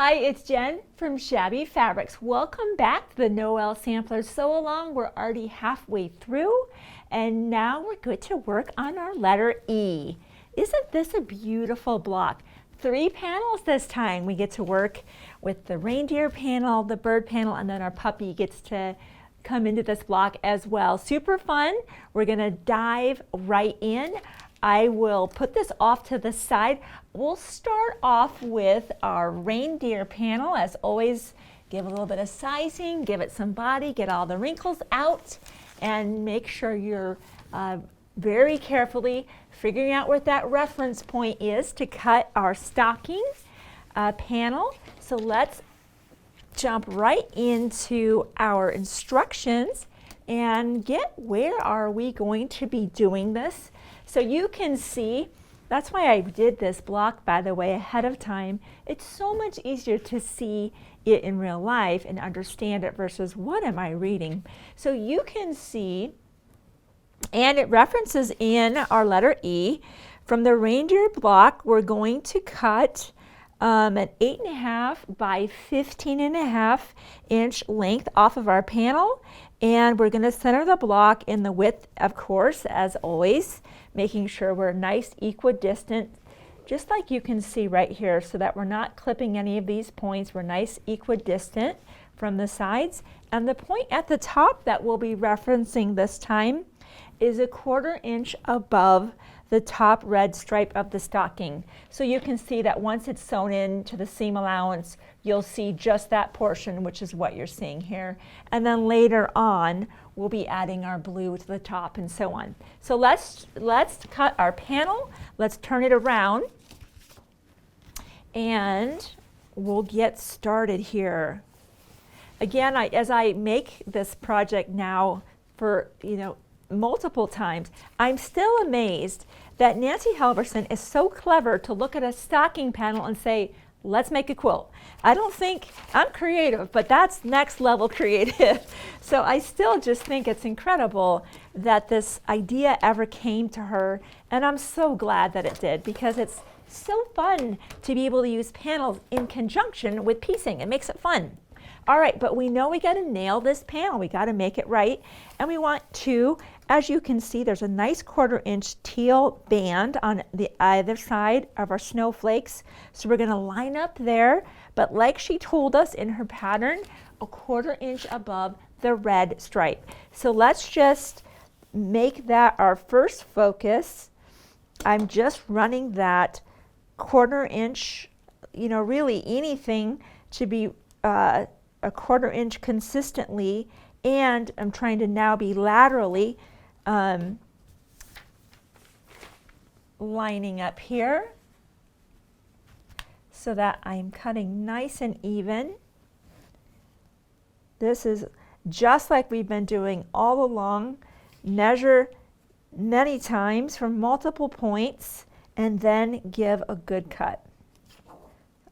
Hi, it's Jen from Shabby Fabrics. Welcome back to the Noel Sampler Sew Along. We're already halfway through and now we're good to work on our letter E. Isn't this a beautiful block? 3 panels this time. We get to work with the reindeer panel, the bird panel, and then our puppy gets to come into this block as well. Super fun. We're going to dive right in. I will put this off to the side. We'll start off with our reindeer panel. As always, give a little bit of sizing, give it some body, get all the wrinkles out, and make sure you're very carefully figuring out what that reference point is to cut our stocking panel. So let's jump right into our instructions and get where are we going to be doing this. So you can see, that's why I did this block, by the way, ahead of time. It's so much easier to see it in real life and understand it versus what am I reading. So you can see, and it references in our letter E, from the reindeer block, we're going to cut an 8.5 by 15.5 inch length off of our panel, and we're going to center the block in the width, of course, as always, making sure we're nice equidistant, just like you can see right here, so that we're not clipping any of these points. We're nice equidistant from the sides, and the point at the top that we'll be referencing this time is 1/4 inch above the top red stripe of the stocking. So you can see that once it's sewn into the seam allowance, you'll see just that portion, which is what you're seeing here. And then later on, we'll be adding our blue to the top and so on. So let's cut our panel. Let's turn it around and we'll get started here. Again, as I make this project now for, multiple times, I'm still amazed that Nancy Halverson is so clever to look at a stocking panel and say, let's make a quilt. I don't think I'm creative, but that's next level creative. So I still just think it's incredible that this idea ever came to her, and I'm so glad that it did, because it's so fun to be able to use panels in conjunction with piecing. It makes it fun. All right, but we know we got to nail this panel. We got to make it right, and we want to, as you can see, there's a nice 1/4 inch teal band on the either side of our snowflakes. So we're going to line up there, but like she told us in her pattern, 1/4 inch above the red stripe. So let's just make that our first focus. I'm just running that 1/4 inch, really anything to be 1/4 inch consistently, and I'm trying to now be laterally lining up here so that I'm cutting nice and even. This is just like we've been doing all along. Measure many times from multiple points and then give a good cut.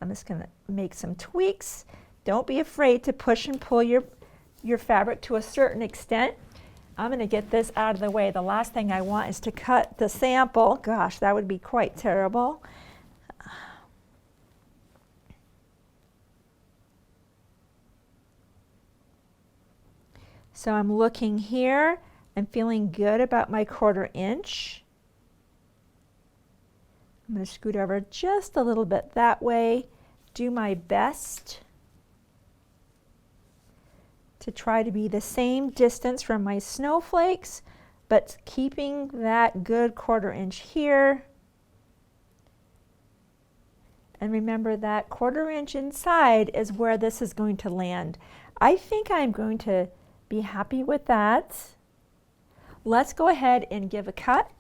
I'm just going to make some tweaks. Don't be afraid to push and pull your fabric to a certain extent. I'm going to get this out of the way. The last thing I want is to cut the sample. Gosh, that would be quite terrible. So I'm looking here. I'm feeling good about my 1/4 inch. I'm going to scoot over just a little bit that way. Do my best to try to be the same distance from my snowflakes, but keeping that good 1/4 inch here. And remember that 1/4 inch inside is where this is going to land. I think I'm going to be happy with that. Let's go ahead and give a cut.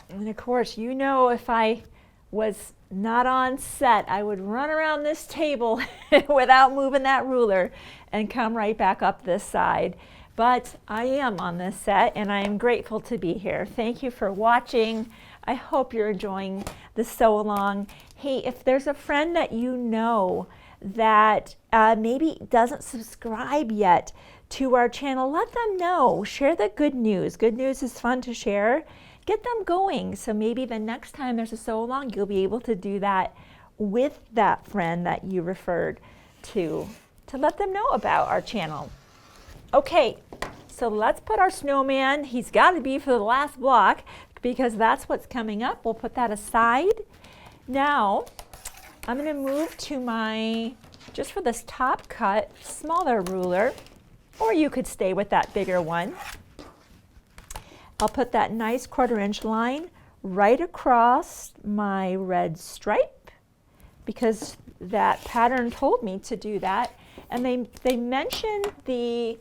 And of course, if I was not on set, I would run around this table without moving that ruler and come right back up this side. But I am on this set and I am grateful to be here. Thank you for watching. I hope you're enjoying the sew along. Hey, if there's a friend that you know that maybe doesn't subscribe yet to our channel, let them know. Share the good news. Good news is fun to share. get them going. So maybe the next time there's a sew along, you'll be able to do that with that friend that you referred to let them know about our channel. Okay, so let's put our snowman, he's got to be for the last block because that's what's coming up. We'll put that aside. Now, I'm going to move to my, just for this top cut, smaller ruler, or you could stay with that bigger one. I'll put that nice 1/4 inch line right across my red stripe because that pattern told me to do that. And they mentioned the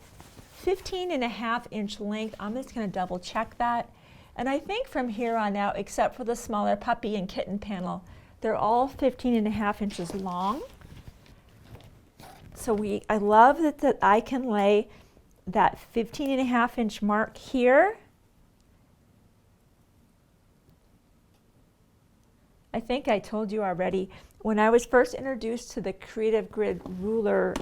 15.5 inch length. I'm just going to double check that. And I think from here on out, except for the smaller puppy and kitten panel, they're all 15.5 inches long. So I love that I can lay that 15.5 inch mark here. I think I told you already, when I was first introduced to the Creative Grid ruler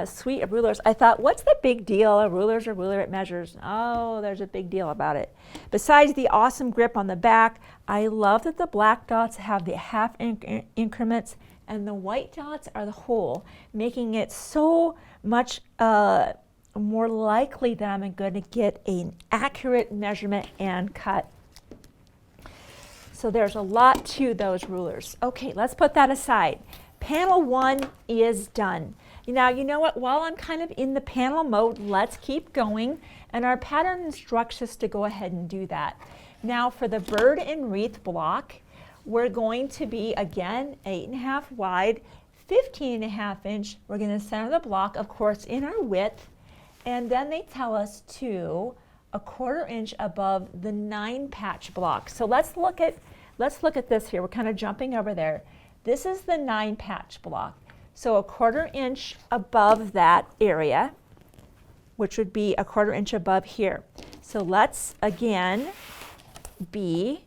suite of rulers, I thought, what's the big deal? A ruler's a ruler, it measures. Oh, there's a big deal about it. Besides the awesome grip on the back, I love that the black dots have the half increments and the white dots are the whole, making it so much more likely that I'm going to get an accurate measurement and cut. So there's a lot to those rulers. Okay, let's put that aside. Panel 1 is done. Now, you know what? While I'm kind of in the panel mode, let's keep going. And our pattern instructs us to go ahead and do that. Now, for the bird and wreath block, we're going to be, again, 8.5 wide, 15.5 inch. We're going to center the block, of course, in our width. And then they tell us to 1/4 inch above the 9 patch block. So let's look at this here. We're kind of jumping over there. This is the 9 patch block. So 1/4 inch above that area, which would be 1/4 inch above here. So let's again be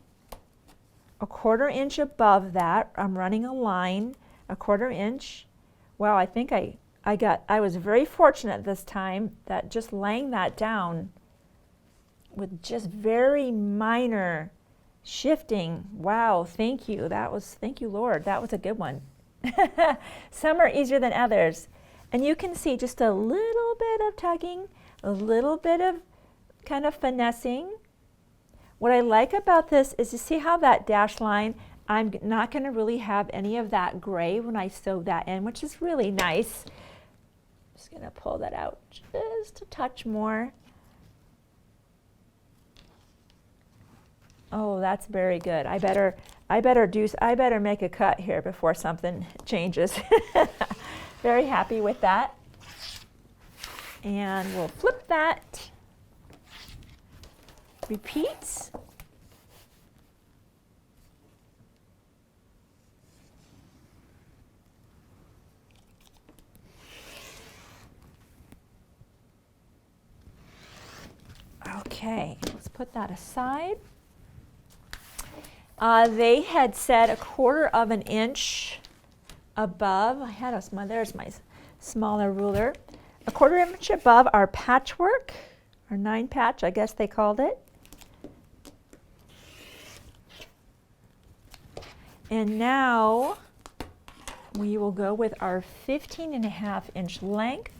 1/4 inch above that. I'm running a line 1/4 inch. Wow, I think I was very fortunate this time that just laying that down with just very minor shifting. Wow, thank you. Thank you, Lord. That was a good one. Some are easier than others. And you can see just a little bit of tugging, a little bit of kind of finessing. What I like about this is you see how that dashed line, I'm not going to really have any of that gray when I sew that in, which is really nice. I'm just going to pull that out just a touch more. Oh, that's very good. I better make a cut here before something changes. Very happy with that. And we'll flip that. Repeat. Okay, let's put that aside. They had said 1/4 inch above. There's my smaller ruler. 1/4 inch above our patchwork, our 9 patch, I guess they called it. And now we will go with our 15.5 inch length.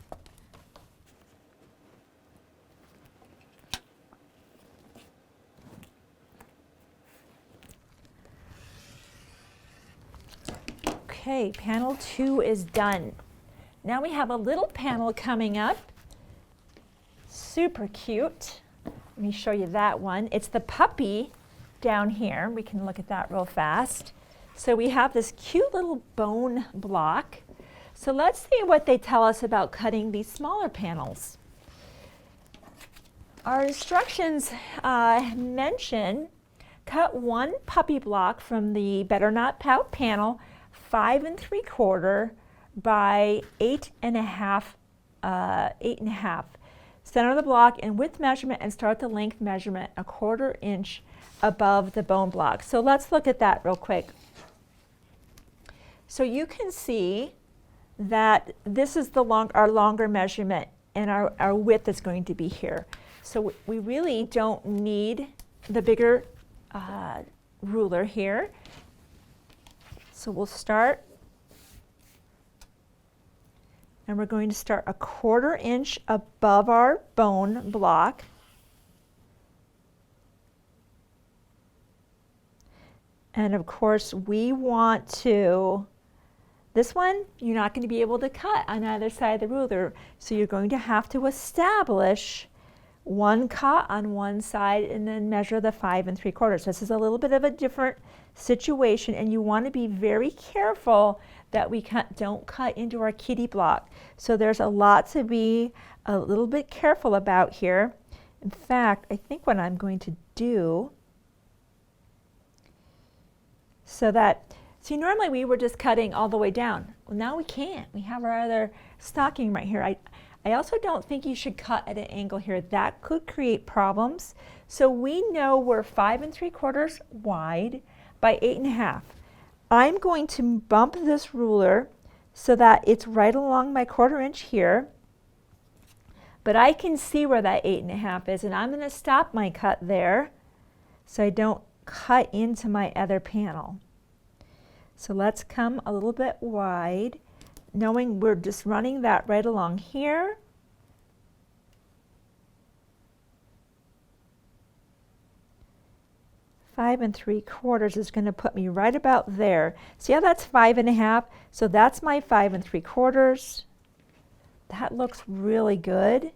Okay, panel 2 is done. Now we have a little panel coming up. Super cute. Let me show you that one. It's the puppy down here. We can look at that real fast. So we have this cute little bone block. So let's see what they tell us about cutting these smaller panels. Our instructions mention cut 1 puppy block from the Better Not Pout panel 5 3/4 by 8.5. 8.5. Center the block in width measurement and start the length measurement 1/4 inch above the bone block. So let's look at that real quick. So you can see that this is our longer measurement, and our width is going to be here. So we really don't need the bigger ruler here. So we'll start, and we're going to start 1/4 inch above our bone block. And of course we want to, this one you're not going to be able to cut on either side of the ruler, so you're going to have to establish one cut on one side and then measure the 5 3/4. This is a little bit of a different situation, and you want to be very careful that we don't cut into our kitty block. So there's a lot to be a little bit careful about here. In fact, I think what I'm going to do, see, normally we were just cutting all the way down. Well, now we can't. We have our other stocking right here. I also don't think you should cut at an angle here. That could create problems. So we know we're 5 3/4 wide by 8 1/2. I'm going to bump this ruler so that it's right along my 1/4 inch here. But I can see where that 8 1/2 is, and I'm going to stop my cut there so I don't cut into my other panel. So let's come a little bit wide, knowing we're just running that right along here. Five 3/4 is going to put me right about there. See how that's 5 1/2? So that's my 5 3/4. That looks really good.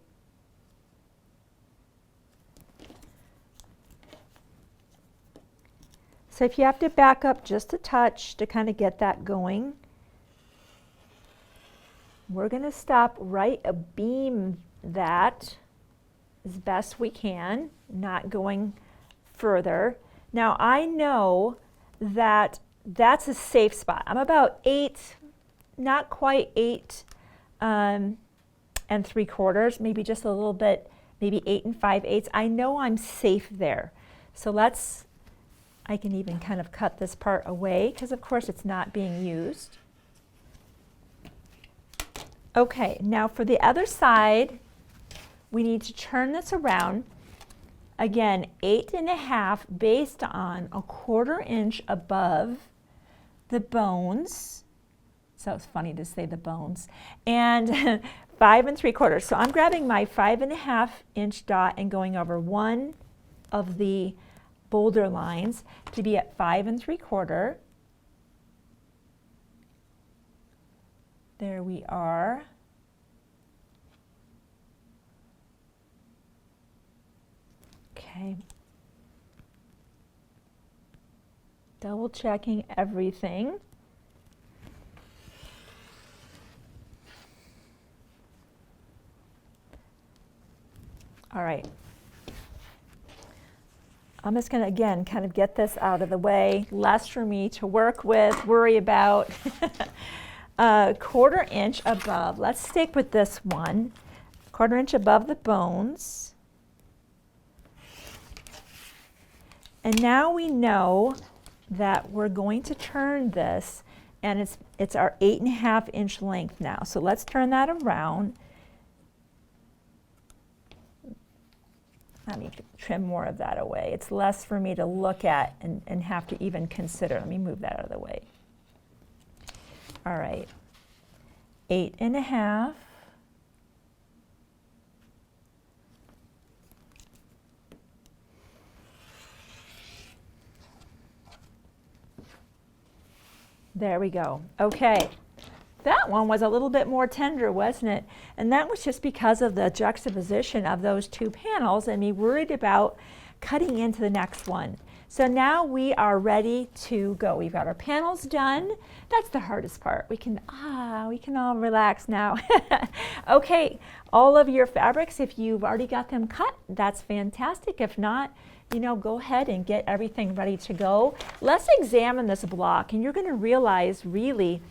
So if you have to back up just a touch to kind of get that going, we're going to stop right abeam that as best we can, not going further. Now I know that that's a safe spot. I'm about 8, not quite 8 3/4, maybe just a little bit, maybe 8 5/8. I know I'm safe there. So I can even kind of cut this part away because of course it's not being used. Okay, now for the other side, we need to turn this around. Again, 8 1/2 based on 1/4 inch above the bones. So it's funny to say the bones. And 5 3/4. So I'm grabbing my 5 1/2 inch dot and going over one of the boulder lines to be at 5 3/4. There we are. Okay. Double checking everything. All right. I'm just going to, again, kind of get this out of the way. Less for me to work with, worry about. 1/4 inch above. Let's stick with this one. 1/4 inch above the bones. And now we know that we're going to turn this, and it's our 8 1/2 inch length now. So let's turn that around. Let me trim more of that away. It's less for me to look at and have to even consider. Let me move that out of the way. All right, 8 1/2. There we go. Okay. That one was a little bit more tender, wasn't it? And that was just because of the juxtaposition of those two panels and me worried about cutting into the next one. So now we are ready to go. We've got our panels done. That's the hardest part. We can all relax now. Okay, all of your fabrics, if you've already got them cut, that's fantastic. If not, go ahead and get everything ready to go. Let's examine this block, and you're going to realize really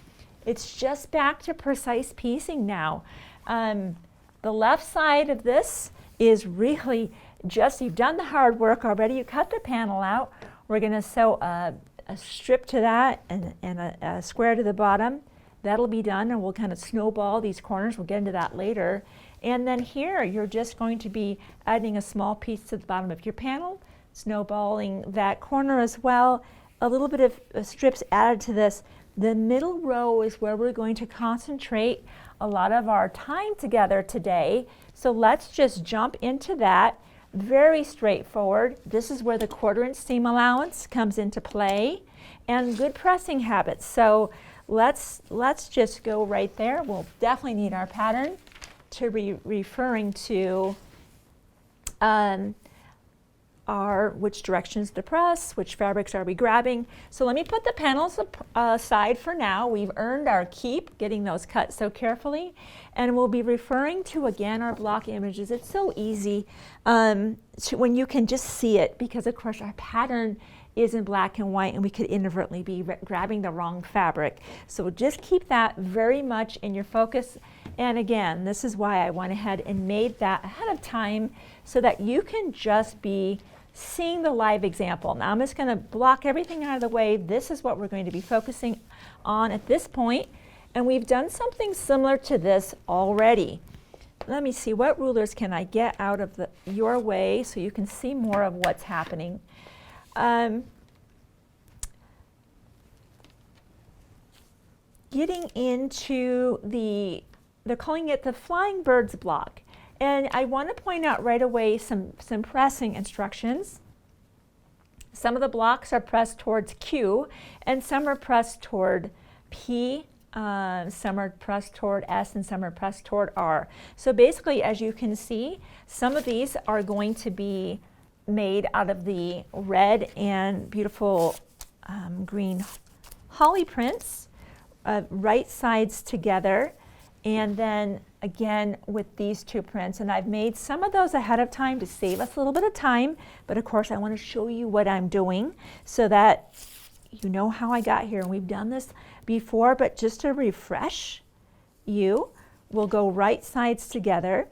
it's just back to precise piecing now. The left side of this is really just, you've done the hard work already. You cut the panel out. We're going to sew a strip to that and a square to the bottom. That'll be done, and we'll kind of snowball these corners. We'll get into that later. And then here, you're just going to be adding a small piece to the bottom of your panel, snowballing that corner as well. A little bit of strips added to this. The middle row is where we're going to concentrate a lot of our time together today. So let's just jump into that. Very straightforward. This is where the 1/4" seam allowance comes into play, and good pressing habits. So let's just go right there. We'll definitely need our pattern to be referring to which directions to press, which fabrics are we grabbing. So let me put the panels aside for now. We've earned our keep getting those cut so carefully, and we'll be referring to again our block images. It's so easy when you can just see it, because of course our pattern is in black and white and we could inadvertently be grabbing the wrong fabric. So just keep that very much in your focus. And again, this is why I went ahead and made that ahead of time, so that you can just be seeing the live example. Now I'm just going to block everything out of the way. This is what we're going to be focusing on at this point, and we've done something similar to this already. Let me see, what rulers can I get out of your way so you can see more of what's happening. Getting into they're calling it the flying birds block. And I want to point out right away some pressing instructions. Some of the blocks are pressed towards Q, and some are pressed toward P, some are pressed toward S, and some are pressed toward R. So basically, as you can see, some of these are going to be made out of the red and beautiful green holly prints, right sides together. And then again with these 2 prints, and I've made some of those ahead of time to save us a little bit of time, but of course I want to show you what I'm doing so that you know how I got here. And we've done this before, but just to refresh you, we'll go right sides together,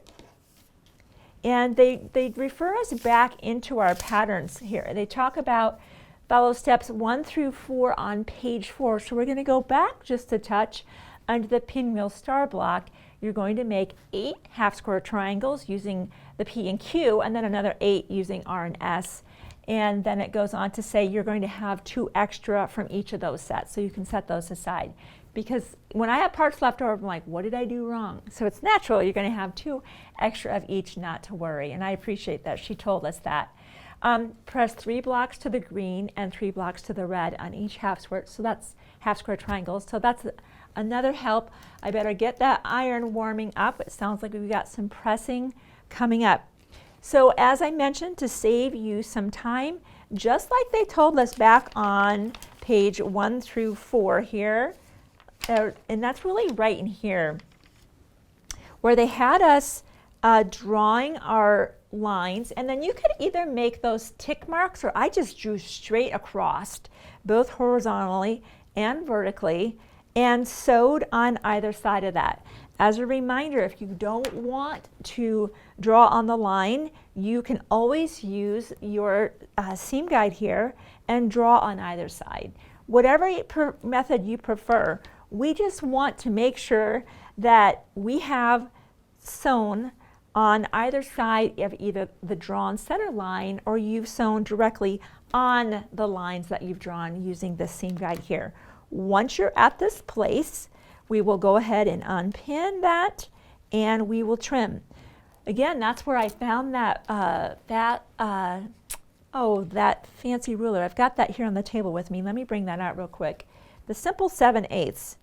and they refer us back into our patterns here. They talk about follow steps 1 through 4 on page 4, so we're going to go back just a touch. Under the pinwheel star block, you're going to make 8 half square triangles using the P and Q, and then another 8 using R and S. And then it goes on to say you're going to have 2 extra from each of those sets, so you can set those aside. Because when I have parts left over, I'm like, what did I do wrong? So it's natural, you're going to have 2 extra of each, not to worry. And I appreciate that she told us that. Press 3 blocks to the green and 3 blocks to the red on each half square. So that's half square triangles. So that's another help. I better get that iron warming up. It sounds like we've got some pressing coming up. So as I mentioned, to save you some time, just like they told us back on page 1 through 4 here, and that's really right in here, where they had us drawing our lines, and then you could either make those tick marks, or I just drew straight across, both horizontally and vertically, and sewed on either side of that. As a reminder, if you don't want to draw on the line, you can always use your seam guide here and draw on either side. Whatever method you prefer, we just want to make sure that we have sewn on either side of either the drawn center line, or you've sewn directly on the lines that you've drawn using this seam guide here. Once you're at this place, we will go ahead and unpin that, and we will trim. Again, that's where I found that that fancy ruler. I've got that here on the table with me. Let me bring that out real quick. The Simple 7/8.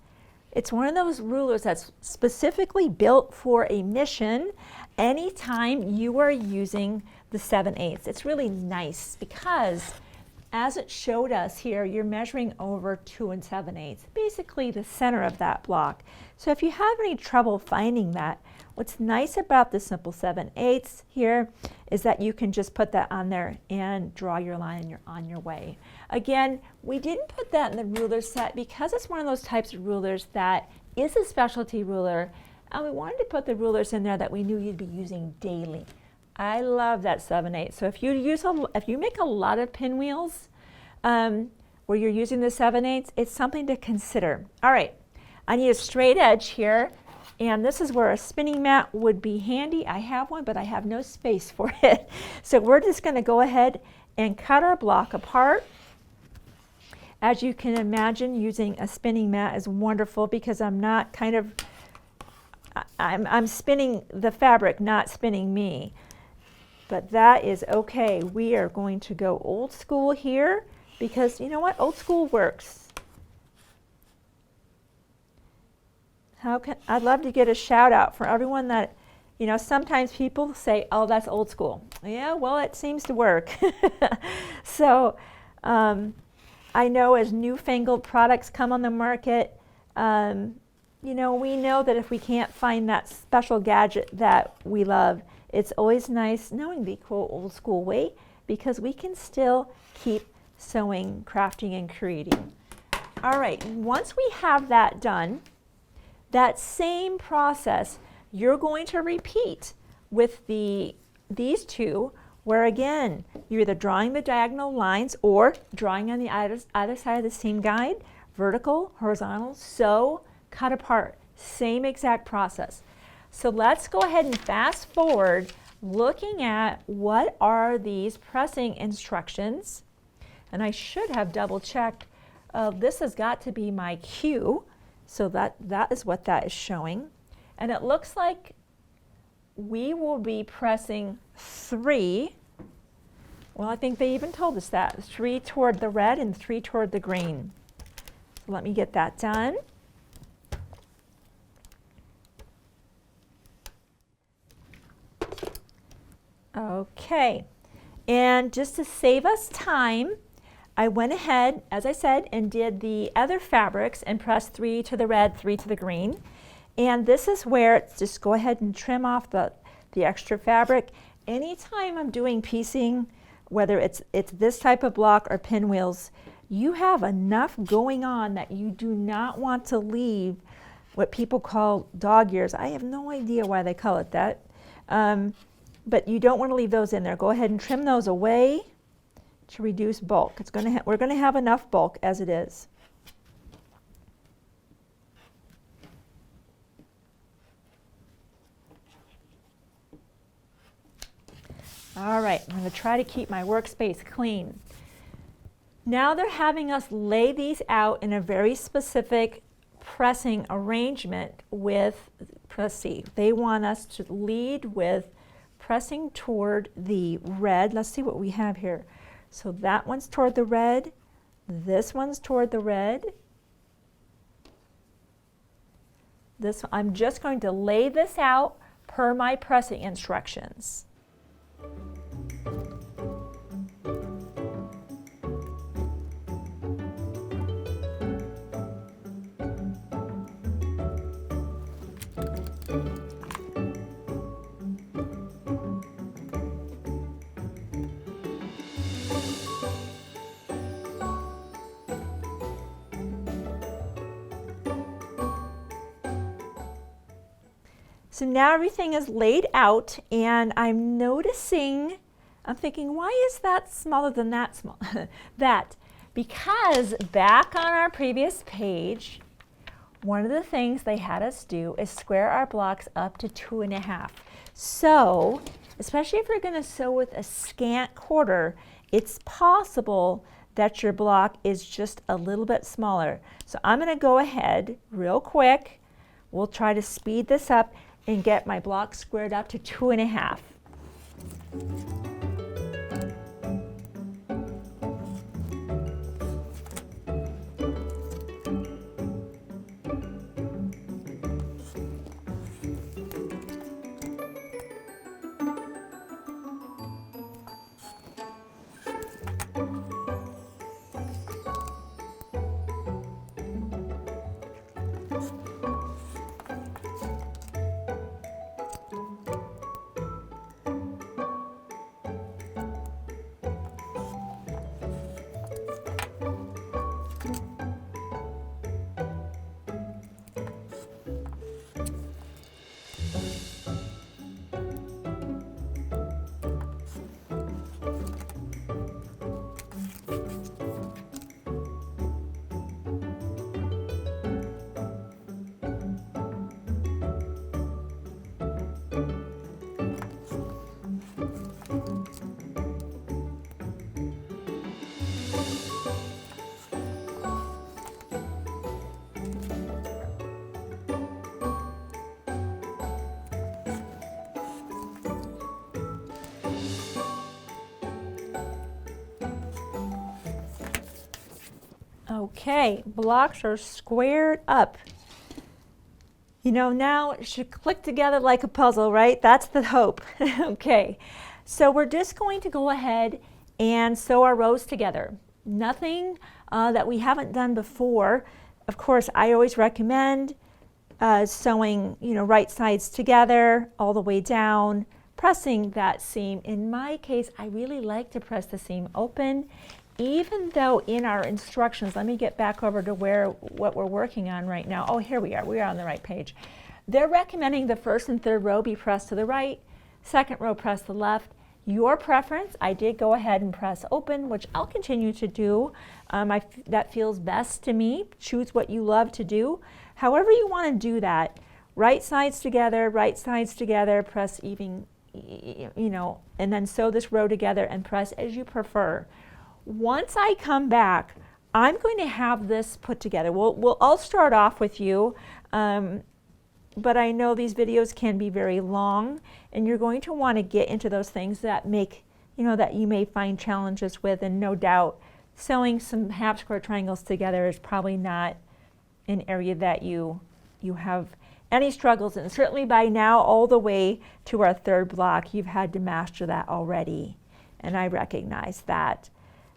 It's one of those rulers that's specifically built for a mission anytime you are using the 7/8. It's really nice because, as it showed us here, you're measuring over 2 7/8, basically the center of that block. So if you have any trouble finding that, what's nice about the Simple 7/8 here is that you can just put that on there and draw your line and you're on your way. Again, we didn't put that in the ruler set because it's one of those types of rulers that is a specialty ruler, and we wanted to put the rulers in there that we knew you'd be using daily. I love that 7/8. So if you make a lot of pinwheels where you're using the 7/8, it's something to consider. All right, I need a straight edge here, and this is where a spinning mat would be handy. I have one, but I have no space for it. So we're just going to go ahead and cut our block apart. As you can imagine, using a spinning mat is wonderful because I'm not I'm spinning the fabric, not spinning me. But that is okay. We are going to go old school here because you know what? Old school works. I'd love to get a shout out for everyone that, you know, sometimes people say, oh, that's old school. Yeah, well, it seems to work. So I know as newfangled products come on the market, you know, we know that if we can't find that special gadget that we love, it's always nice knowing the quote old school way because we can still keep sewing, crafting, and creating. All right, once we have that done, that same process you're going to repeat with these two, where again, you're either drawing the diagonal lines or drawing on the either side of the seam guide, vertical, horizontal, sew, cut apart. Same exact process. So let's go ahead and fast forward looking at what are these pressing instructions. And I should have double checked. This has got to be my cue. So that is what that is showing. And it looks like we will be pressing 3. Well, I think they even told us that. 3 toward the red and 3 toward the green. So let me get that done. Okay. And just to save us time, I went ahead, as I said, and did the other fabrics and pressed 3 to the red, 3 to the green. And this is where it's just go ahead and trim off the extra fabric. Anytime I'm doing piecing, whether it's this type of block or pinwheels, you have enough going on that you do not want to leave what people call dog ears. I have no idea why they call it that. But you don't want to leave those in there. Go ahead and trim those away to reduce bulk. We're going to have enough bulk as it is. All right, I'm going to try to keep my workspace clean. Now they're having us lay these out in a very specific pressing arrangement with, let's see, they want us to lead with pressing toward the red. Let's see what we have here. So that one's toward the red, this one's toward the red. I'm just going to lay this out per my pressing instructions. So now everything is laid out and I'm thinking, why is that smaller than that small? Because back on our previous page, one of the things they had us do is square our blocks up to 2.5. So, especially if you're going to sew with a scant quarter, it's possible that your block is just a little bit smaller. So I'm going to go ahead real quick. We'll try to speed this up and get my block squared up to 2.5. Okay, blocks are squared up. You know, now it should click together like a puzzle, right? That's the hope. Okay, so we're just going to go ahead and sew our rows together. Nothing that we haven't done before. Of course, I always recommend sewing, you know, right sides together all the way down, pressing that seam. In my case, I really like to press the seam open, even though in our instructions, let me get back over to what we're working on right now. Oh, here we are on the right page. They're recommending the first and third row be pressed to the right, second row press to the left. Your preference, I did go ahead and press open, which I'll continue to do. That feels best to me. Choose what you love to do. However you want to do that, right sides together, press even, you know, and then sew this row together and press as you prefer. Once I come back, I'm going to have this put together. I'll start off with you, but I know these videos can be very long, and you're going to want to get into those things that make, you know, that you may find challenges with, and no doubt sewing some half square triangles together is probably not an area that you have any struggles in. Certainly by now, all the way to our third block, you've had to master that already, and I recognize that.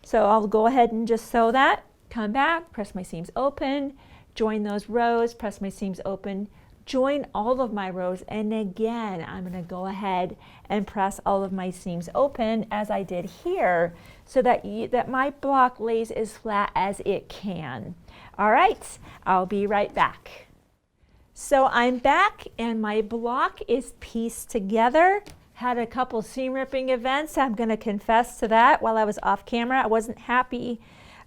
So I'll go ahead and just sew that, come back, press my seams open, join those rows, press my seams open, join all of my rows, and again, I'm going to go ahead and press all of my seams open as I did here, so that my block lays as flat as it can. All right, I'll be right back. So I'm back and my block is pieced together. Had a couple seam ripping events. I'm going to confess to that while I was off camera. I wasn't happy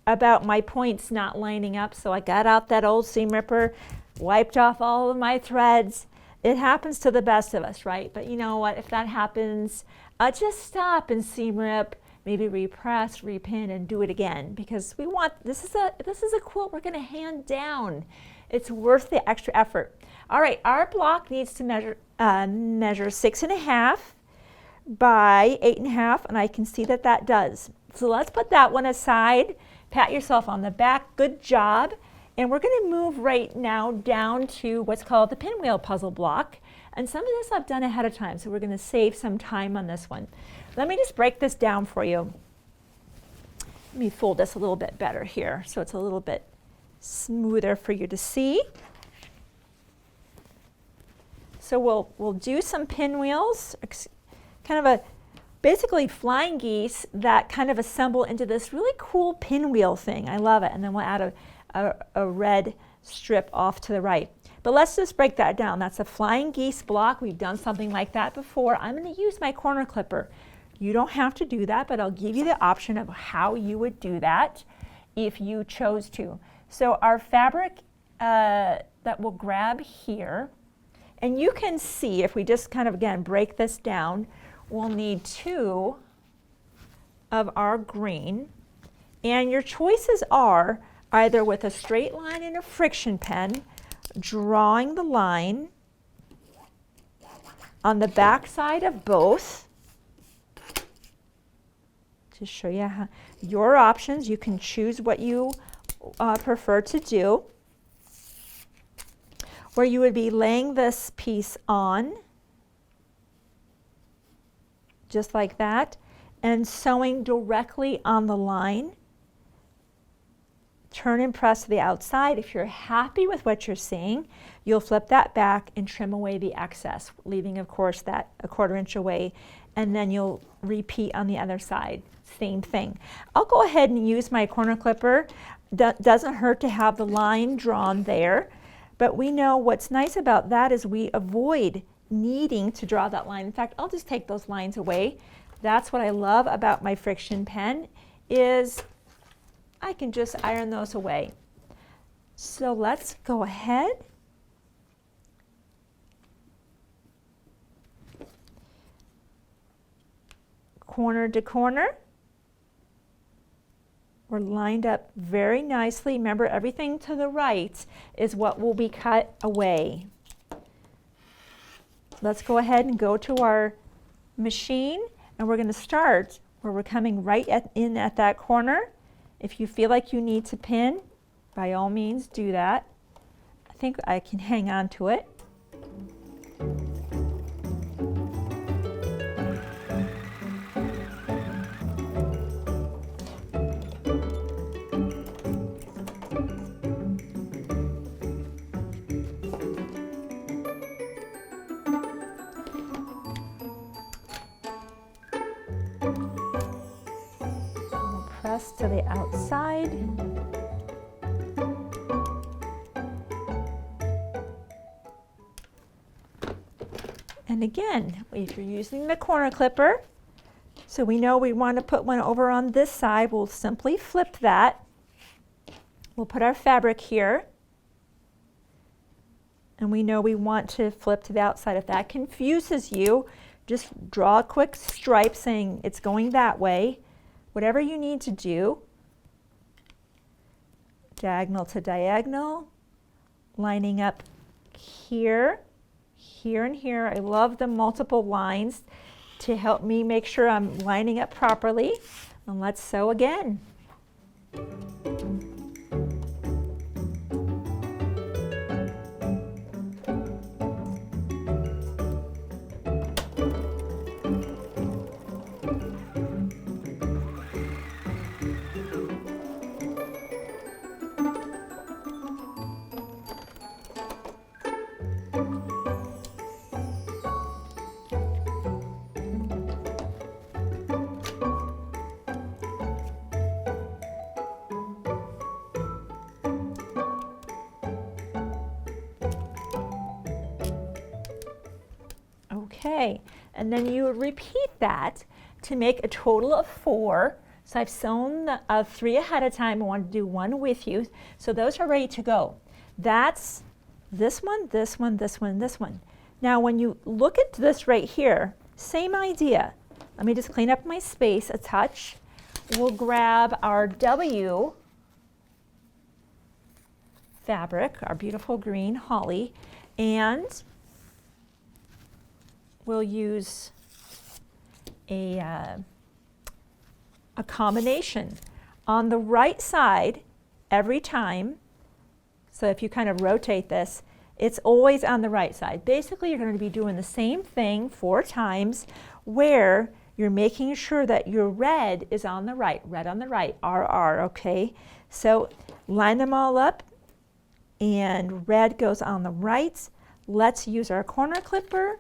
about my points not lining up, so I got out that old seam ripper, wiped off all of my threads. It happens to the best of us, right? But you know what? If that happens, just stop and seam rip, maybe repress, repin, and do it again, because we want, this is a quilt we're going to hand down. It's worth the extra effort. All right, our block needs to measure 6.5 by 8.5, and I can see that that does. So let's put that one aside. Pat yourself on the back. Good job. And we're going to move right now down to what's called the pinwheel puzzle block. And some of this I've done ahead of time, so we're going to save some time on this one. Let me just break this down for you. Let me fold this a little bit better here so it's a little bit smoother for you to see. So we'll do some pinwheels, kind of basically flying geese that kind of assemble into this really cool pinwheel thing. I love it. And then we'll add a red strip off to the right. But let's just break that down. That's a flying geese block. We've done something like that before. I'm going to use my corner clipper. You don't have to do that, but I'll give you the option of how you would do that if you chose to. So our fabric that we'll grab here, and you can see if we just kind of, again, break this down, we'll need 2 of our green. And your choices are either with a straight line and a friction pen, drawing the line on the back side of both. To show you how, your options, you can choose what you prefer to do. Where you would be laying this piece on, just like that, and sewing directly on the line. Turn and press to the outside. If you're happy with what you're seeing, you'll flip that back and trim away the excess, leaving, of course, that a 1/4 inch away, and then you'll repeat on the other side. Same thing. I'll go ahead and use my corner clipper. Doesn't hurt to have the line drawn there, but we know what's nice about that is we avoid needing to draw that line. In fact, I'll just take those lines away. That's what I love about my friction pen, is I can just iron those away. So let's go ahead. Corner to corner. We're lined up very nicely. Remember, everything to the right is what will be cut away. Let's go ahead and go to our machine, and we're going to start where we're coming right in at that corner. If you feel like you need to pin, by all means do that. I think I can hang on to it. Press to the outside. And again, if you're using the corner clipper, so we know we want to put one over on this side, we'll simply flip that. We'll put our fabric here. And we know we want to flip to the outside. If that confuses you, just draw a quick stripe saying it's going that way. Whatever you need to do, diagonal to diagonal, lining up here, here and here. I love the multiple lines to help me make sure I'm lining up properly. And let's sew again. Okay, and then you would repeat that to make a total of 4. So I've sewn 3 ahead of time. I want to do 1 with you. So those are ready to go. That's this one, this one, this one, this one. Now when you look at this right here, same idea. Let me just clean up my space a touch. We'll grab our W fabric, our beautiful green holly, and we'll use a combination. On the right side, every time, so if you kind of rotate this, it's always on the right side. Basically, you're going to be doing the same thing 4 times where you're making sure that your red is on the right, red on the right, RR, okay? So line them all up, and red goes on the right. Let's use our corner clipper.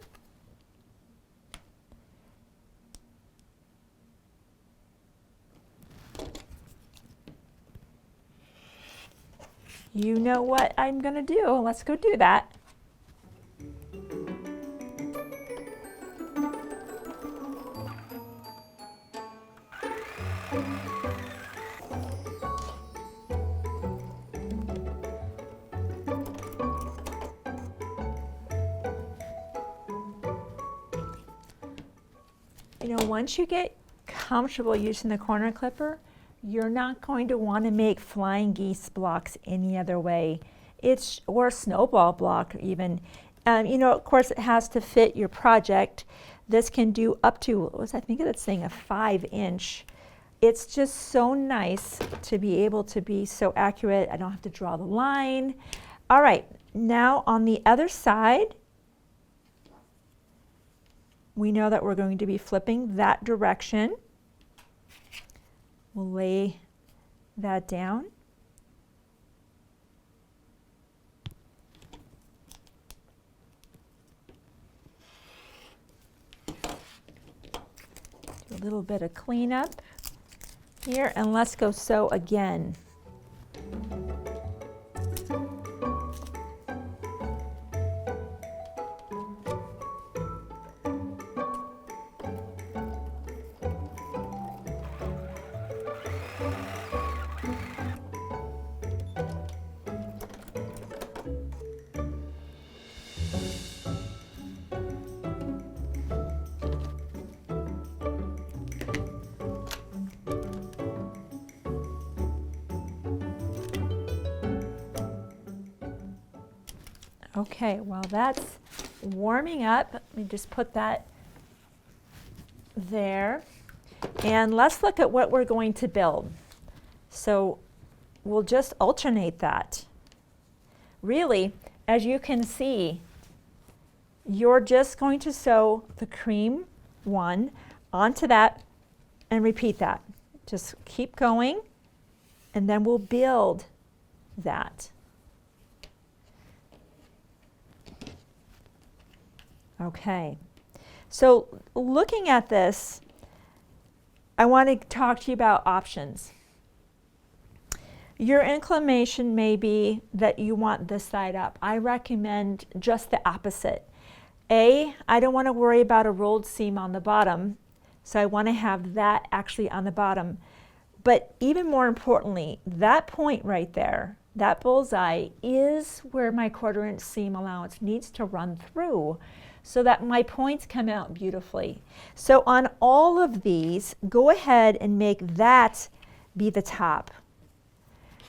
You know what I'm going to do. Let's go do that. You know, once you get comfortable using the corner clipper, you're not going to want to make flying geese blocks any other way. Or a snowball block even. You know, of course, it has to fit your project. This can do up to, what was I think of that thing, a 5-inch. It's just so nice to be able to be so accurate. I don't have to draw the line. All right, now on the other side, we know that we're going to be flipping that direction. We'll lay that down. Do a little bit of cleanup here, and let's go sew again. Okay, while that's warming up, let me just put that there. And let's look at what we're going to build. So we'll just alternate that. Really, as you can see, you're just going to sew the cream one onto that and repeat that. Just keep going, and then we'll build that. Okay, so looking at this, I want to talk to you about options. Your inclination may be that you want this side up. I recommend just the opposite. I don't want to worry about a rolled seam on the bottom, so I want to have that actually on the bottom. But even more importantly, that point right there, that bullseye, is where my 1/4 inch seam allowance needs to run through so that my points come out beautifully. So on all of these, go ahead and make that be the top.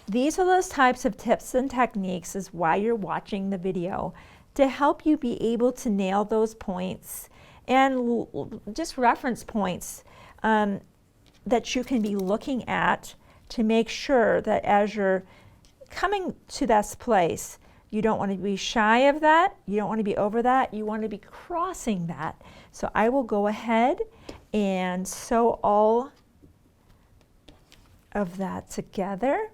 These are those types of tips and techniques, is why you're watching the video, to help you be able to nail those points and just reference points that you can be looking at to make sure that as you're coming to this place, you don't want to be shy of that, you don't want to be over that, you want to be crossing that. So I will go ahead and sew all of that together.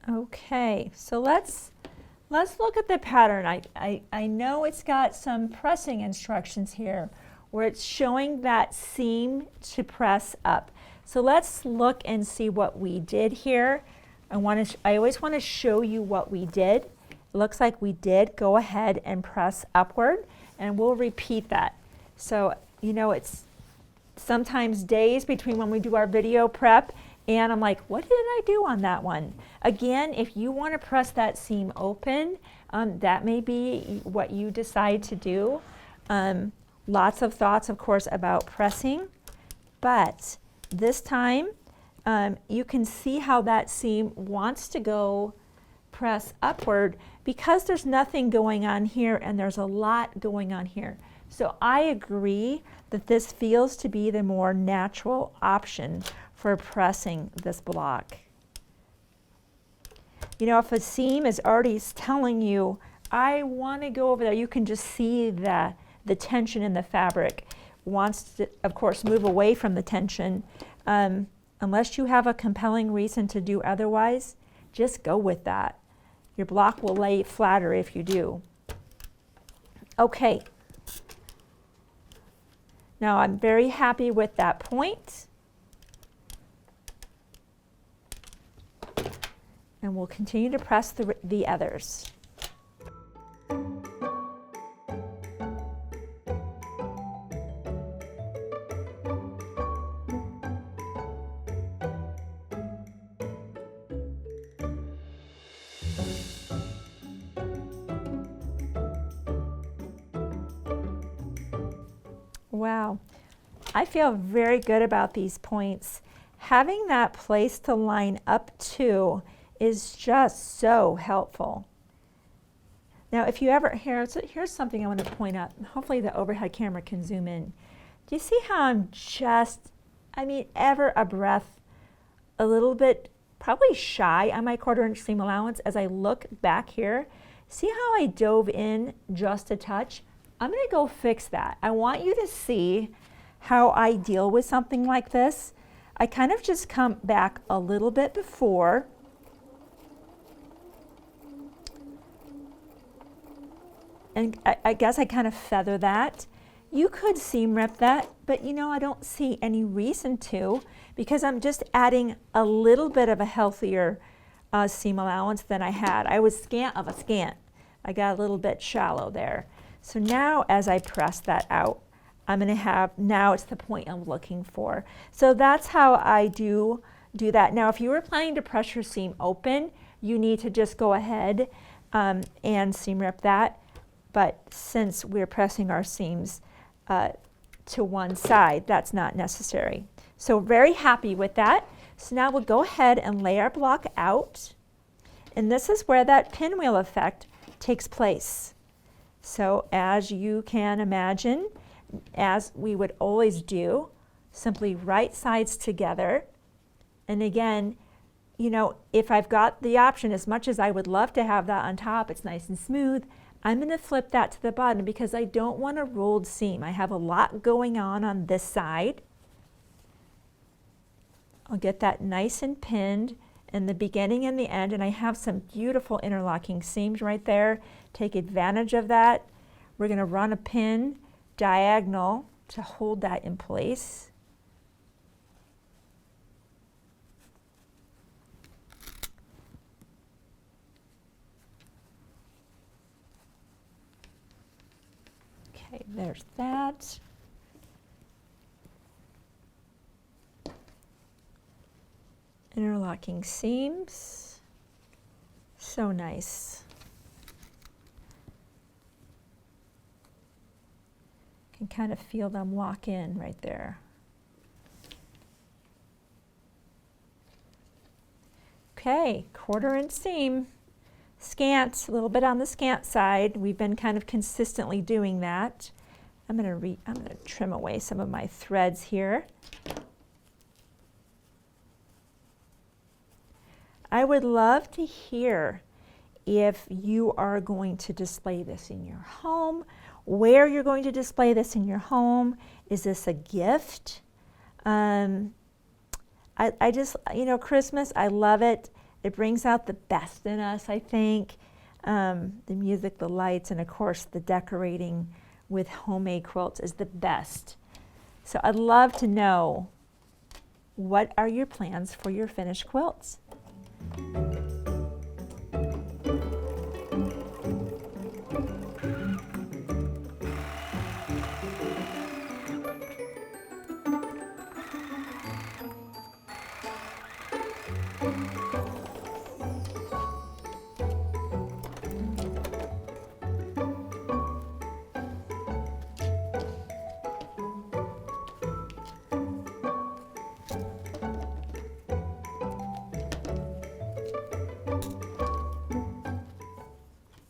Okay, so let's look at the pattern. I know it's got some pressing instructions here where it's showing that seam to press up. So let's look and see what we did here. I always want to show you what we did. It looks like we did go ahead and press upward, and we'll repeat that. So, you know, it's sometimes days between when we do our video prep, and I'm like, what did I do on that one? Again, if you want to press that seam open, that may be what you decide to do. Lots of thoughts, of course, about pressing, but this time you can see how that seam wants to go press upward because there's nothing going on here and there's a lot going on here. So I agree that this feels to be the more natural option for pressing this block. You know, if a seam is already telling you, I want to go over there, you can just see the tension in the fabric. Wants to, of course, move away from the tension. Unless you have a compelling reason to do otherwise, just go with that. Your block will lay flatter if you do. Okay. Now I'm very happy with that point. And we'll continue to press the others. Wow, I feel very good about these points. having that place to line up to is just so helpful. Now, if you ever, here's something I want to point out. Hopefully the overhead camera can zoom in. Do you see how I'm just, ever a breath, a little bit, probably shy on my 1/4 inch seam allowance as I look back here? See how I dove in just a touch? I'm going to go fix that. I want you to see how I deal with something like this. I kind of just come back a little bit before. And I guess I kind of feather that. You could seam rip that, but I don't see any reason to, because I'm just adding a little bit of a healthier seam allowance than I had. I was scant of a scant. I got a little bit shallow there. So now as I press that out, I'm going to have, now it's the point I'm looking for. So that's how I do that. Now if you were planning to press your seam open, you need to just go ahead and seam rip that. But since we're pressing our seams to one side, that's not necessary. So very happy with that. So now we'll go ahead and lay our block out. And this is where that pinwheel effect takes place. So as you can imagine, as we would always do, simply right sides together. And again, if I've got the option, as much as I would love to have that on top, it's nice and smooth, I'm going to flip that to the bottom because I don't want a rolled seam. I have a lot going on this side. I'll get that nice and pinned in the beginning and the end, and I have some beautiful interlocking seams right there. Take advantage of that. We're going to run a pin diagonal to hold that in place. Okay, there's that. Interlocking seams, so nice. Can kind of feel them lock in right there. Okay, 1/4 inch seam, scant, a little bit on the scant side. We've been kind of consistently doing that. I'm going to trim away some of my threads here. I would love to hear if you are going to display this in your home, where you're going to display this in your home. Is this a gift? I just, Christmas, I love it. It brings out the best in us, I think. The music, the lights, and of course the decorating with homemade quilts is the best. So I'd love to know, what are your plans for your finished quilts?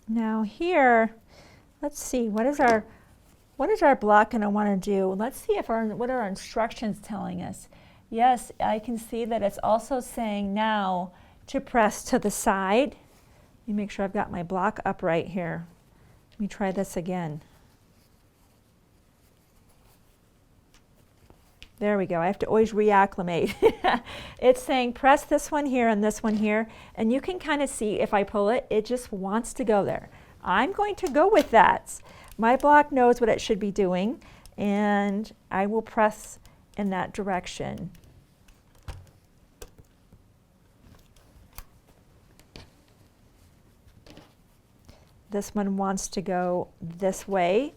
Now here, let's see, what is our block going to want to do? Let's see if what are our instructions telling us. Yes, I can see that it's also saying now to press to the side. Let me make sure I've got my block upright here. Let me try this again. There we go. I have to always reacclimate. It's saying press this one here and this one here, and you can kind of see if I pull it, it just wants to go there. I'm going to go with that. My block knows what it should be doing, and I will press in that direction. This one wants to go this way.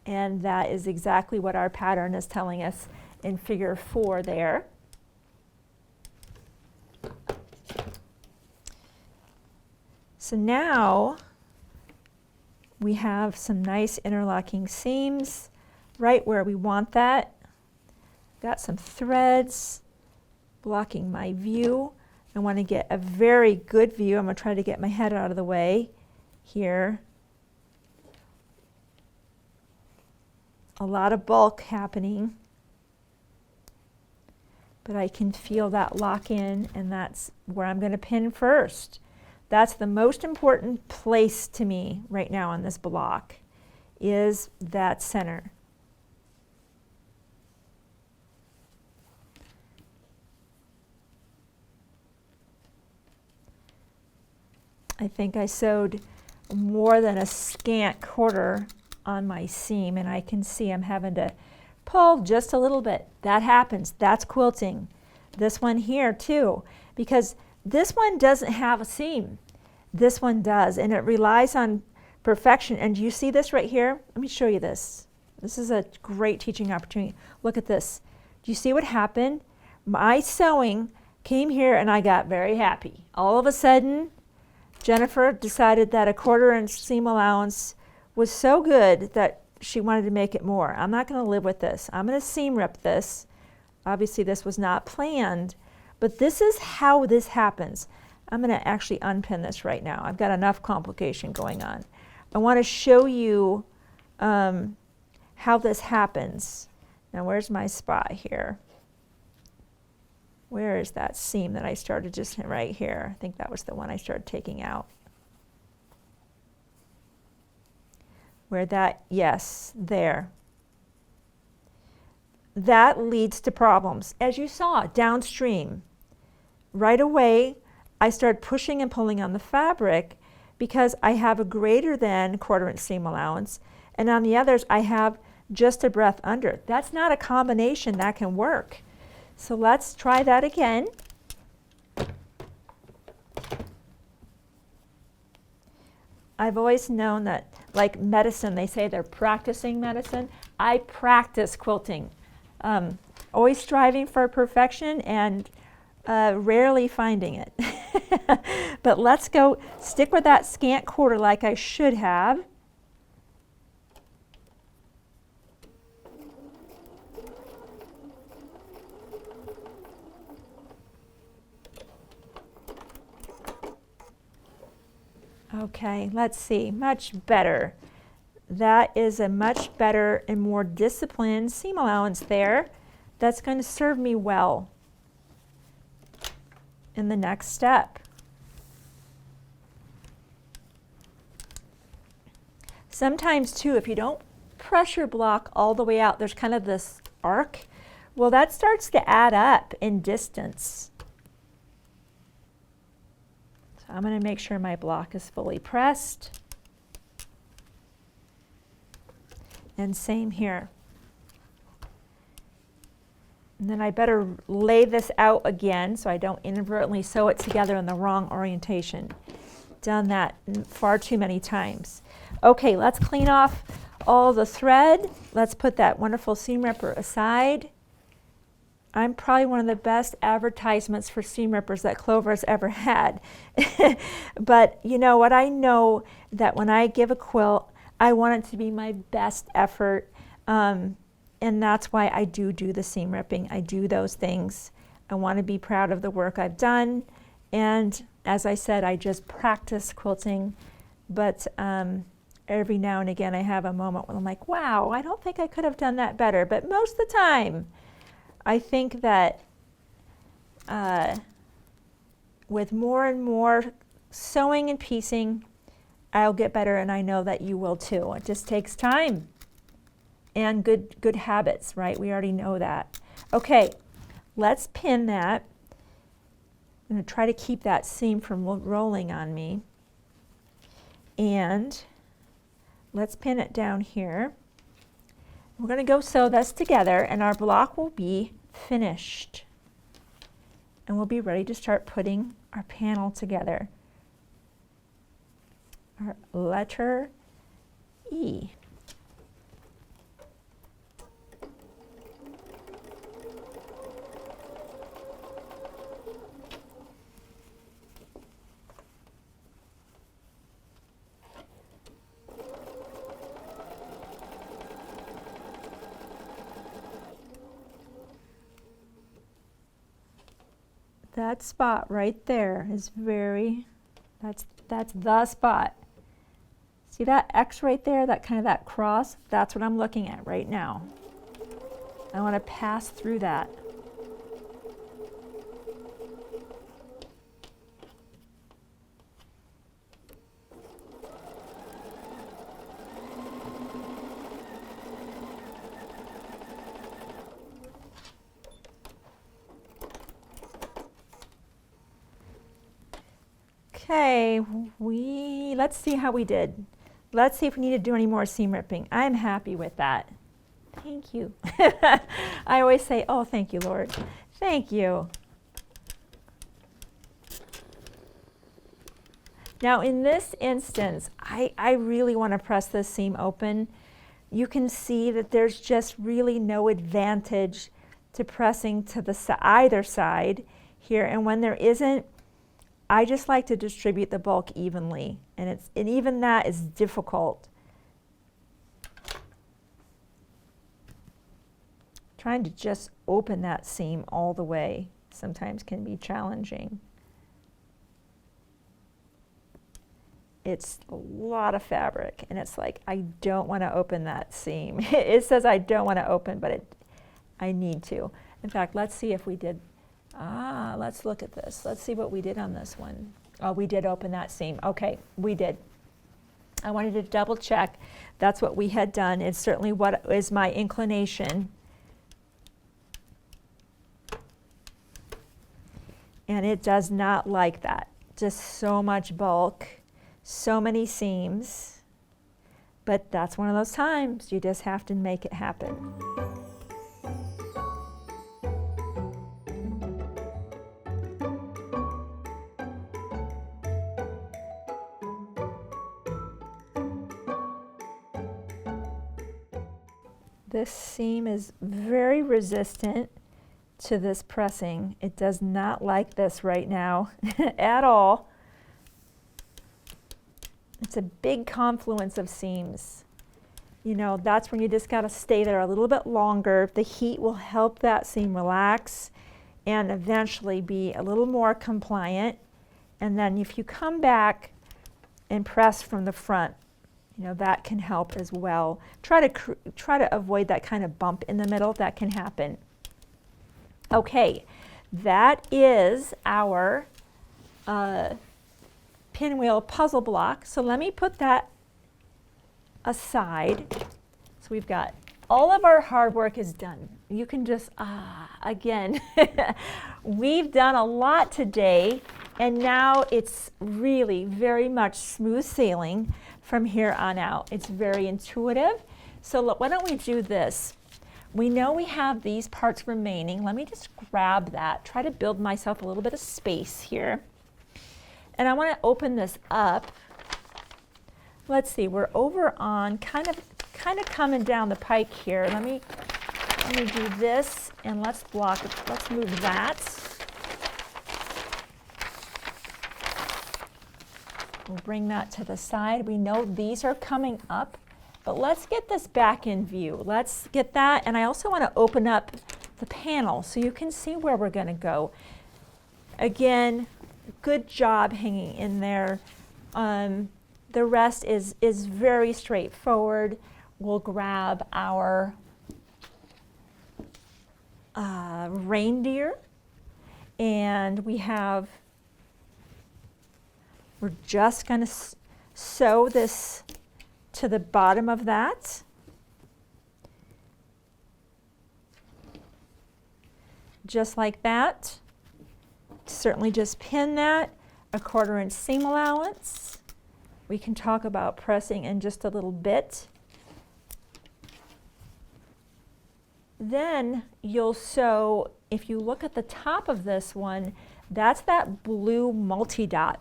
And that is exactly what our pattern is telling us in figure 4 there. So now we have some nice interlocking seams right where we want that. got some threads blocking my view. I want to get a very good view. I'm going to try to get my head out of the way here. A lot of bulk happening, but I can feel that lock in, and that's where I'm going to pin first. That's the most important place to me right now on this block, is that center. I think I sewed more than a scant quarter on my seam, and I can see I'm having to pull just a little bit. That happens. That's quilting. This one here too, because this one doesn't have a seam. This one does, and it relies on perfection. And you see this right here? Let me show you this. This is a great teaching opportunity. Look at this. Do you see what happened? My sewing came here and I got very happy. All of a sudden, Jennifer decided that a 1/4 inch seam allowance was so good that she wanted to make it more. I'm not going to live with this. I'm going to seam rip this. Obviously this was not planned, but this is how this happens. I'm going to actually unpin this right now. I've got enough complication going on. I want to show you how this happens. Now where's my spot here? Where is that seam that I started just right here? I think that was the one I started taking out. Where that, yes, there. That leads to problems. As you saw, downstream, right away, I start pushing and pulling on the fabric because I have a greater than 1/4 inch seam allowance, and on the others, I have just a breadth under. That's not a combination that can work. So let's try that again. I've always known that, like medicine, they say they're practicing medicine. I practice quilting. Always striving for perfection and rarely finding it. But let's go stick with that scant quarter like I should have. Okay, let's see, much better. That is a much better and more disciplined seam allowance there. That's going to serve me well in the next step. Sometimes too, if you don't pressure block all the way out, there's kind of this arc. Well, that starts to add up in distance. So I'm going to make sure my block is fully pressed. And same here. And then I better lay this out again so I don't inadvertently sew it together in the wrong orientation. Done that far too many times. Okay, let's clean off all the thread. Let's put that wonderful seam ripper aside. I'm probably one of the best advertisements for seam rippers that Clover has ever had. But you know what? I know that when I give a quilt, I want it to be my best effort. And that's why I do the seam ripping. I do those things. I want to be proud of the work I've done. And as I said, I just practice quilting. But every now and again, I have a moment when I'm like, wow, I don't think I could have done that better. But most of the time, I think that with more and more sewing and piecing, I'll get better, and I know that you will too. It just takes time and good habits, right? We already know that. Okay, let's pin that. I'm going to try to keep that seam from rolling on me. And let's pin it down here. We're going to go sew this together, and our block will be finished. And we'll be ready to start putting our panel together. Our letter E. that spot right there is that's the spot. See that X right there, that kind of that cross? That's what I'm looking at right now. I want to pass through that. Okay, let's see how we did. Let's see if we need to do any more seam ripping. I'm happy with that. Thank you. I always say, oh, thank you, Lord. Thank you. Now, in this instance, I really want to press this seam open. You can see that there's just really no advantage to pressing to the either side here. And when there isn't, I just like to distribute the bulk evenly, and even that is difficult. Trying to just open that seam all the way sometimes can be challenging. It's a lot of fabric, and it's like, I don't want to open that seam. It says I don't want to open, but I need to. In fact, let's see if we did. Let's look at this. Let's see what we did on this one. Oh, we did open that seam. Okay, we did. I wanted to double check. That's what we had done. It's certainly what is my inclination. And it does not like that. Just so much bulk, so many seams. But that's one of those times you just have to make it happen. This seam is very resistant to this pressing. It does not like this right now at all. It's a big confluence of seams. You know, that's when you just got to stay there a little bit longer. The heat will help that seam relax and eventually be a little more compliant. And then if you come back and press from the front, you know, that can help as well. Try to avoid that kind of bump in the middle. That can happen. Okay, that is our pinwheel puzzle block. So let me put that aside. So we've got all of our hard work is done. You can just, again, we've done a lot today, and now it's really very much smooth sailing from here on out. It's very intuitive. So look, why don't we do this? We know we have these parts remaining. Let me just grab that, try to build myself a little bit of space here. And I want to open this up. Let's see, we're over on kind of coming down the pike here. Let me do this, and let's block it. Let's move that. We'll bring that to the side. We know these are coming up, but let's get this back in view. Let's get that, and I also want to open up the panel so you can see where we're going to go. Again, good job hanging in there. The rest is very straightforward. We'll grab our reindeer, and we're just going to sew this to the bottom of that. Just like that. Certainly just pin that, a 1/4 inch seam allowance. We can talk about pressing in just a little bit. Then you'll sew, if you look at the top of this one, that's that blue multi-dot.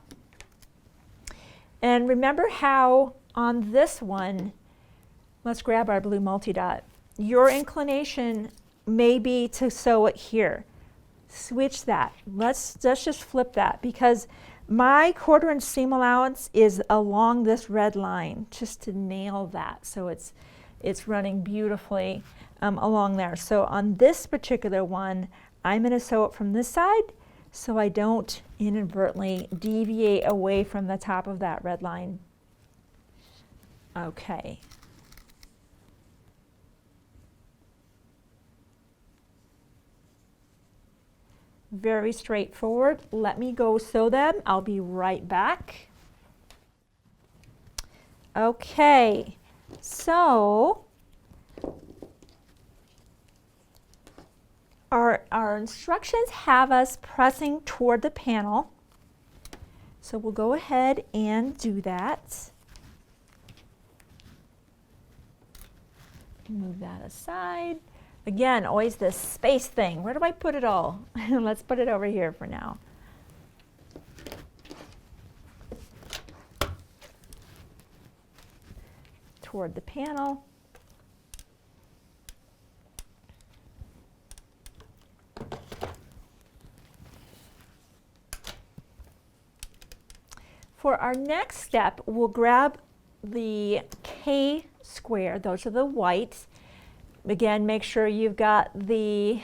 And remember how on this one, let's grab our blue multi-dot. Your inclination may be to sew it here. Switch that. Let's just flip that, because my 1/4 inch seam allowance is along this red line, just to nail that. So it's running beautifully along there. So on this particular one, I'm going to sew it from this side. so I don't inadvertently deviate away from the top of that red line. Okay. Very straightforward. Let me go sew them. I'll be right back. Okay, so our instructions have us pressing toward the panel. So we'll go ahead and do that. Move that aside. Again, always this space thing. Where do I put it all? Let's put it over here for now. Toward the panel. For our next step, we'll grab the K square. Those are the whites. Again, make sure you've got the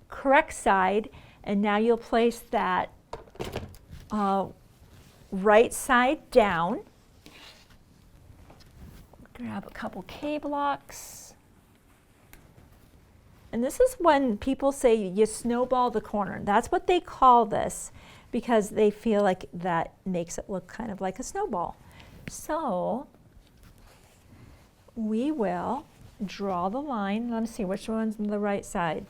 correct side, and now you'll place that right side down. Grab a couple K blocks. And this is when people say you snowball the corner. That's what they call this, because they feel like that makes it look kind of like a snowball. So we will draw the line. Let me see which one's on the right side.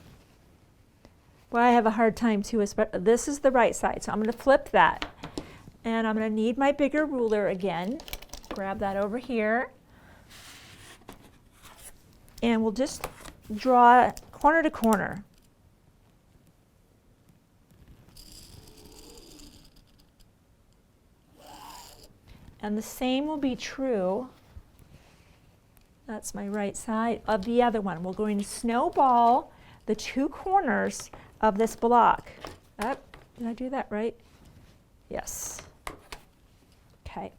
Well, I have a hard time too. This is the right side, so I'm going to flip that. And I'm going to need my bigger ruler again. Grab that over here. And we'll just draw corner to corner. And the same will be true, that's my right side, of the other one. We're going to snowball the two corners of this block. Oh, did I do that right? Yes. Okay.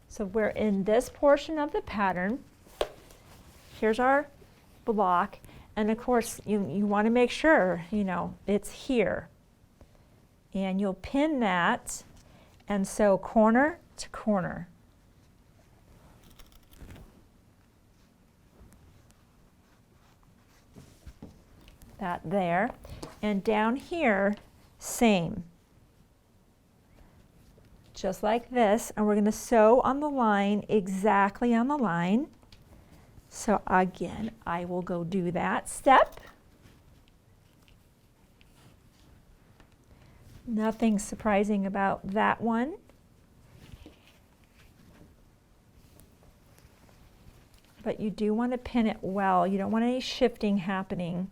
So we're in this portion of the pattern. Here's our block, and of course you want to make sure it's here, and you'll pin that and sew corner to corner. That there, and down here same, just like this, and we're going to sew on the line, exactly on the line. So again, I will go do that step. Nothing surprising about that one. But you do want to pin it well. You don't want any shifting happening.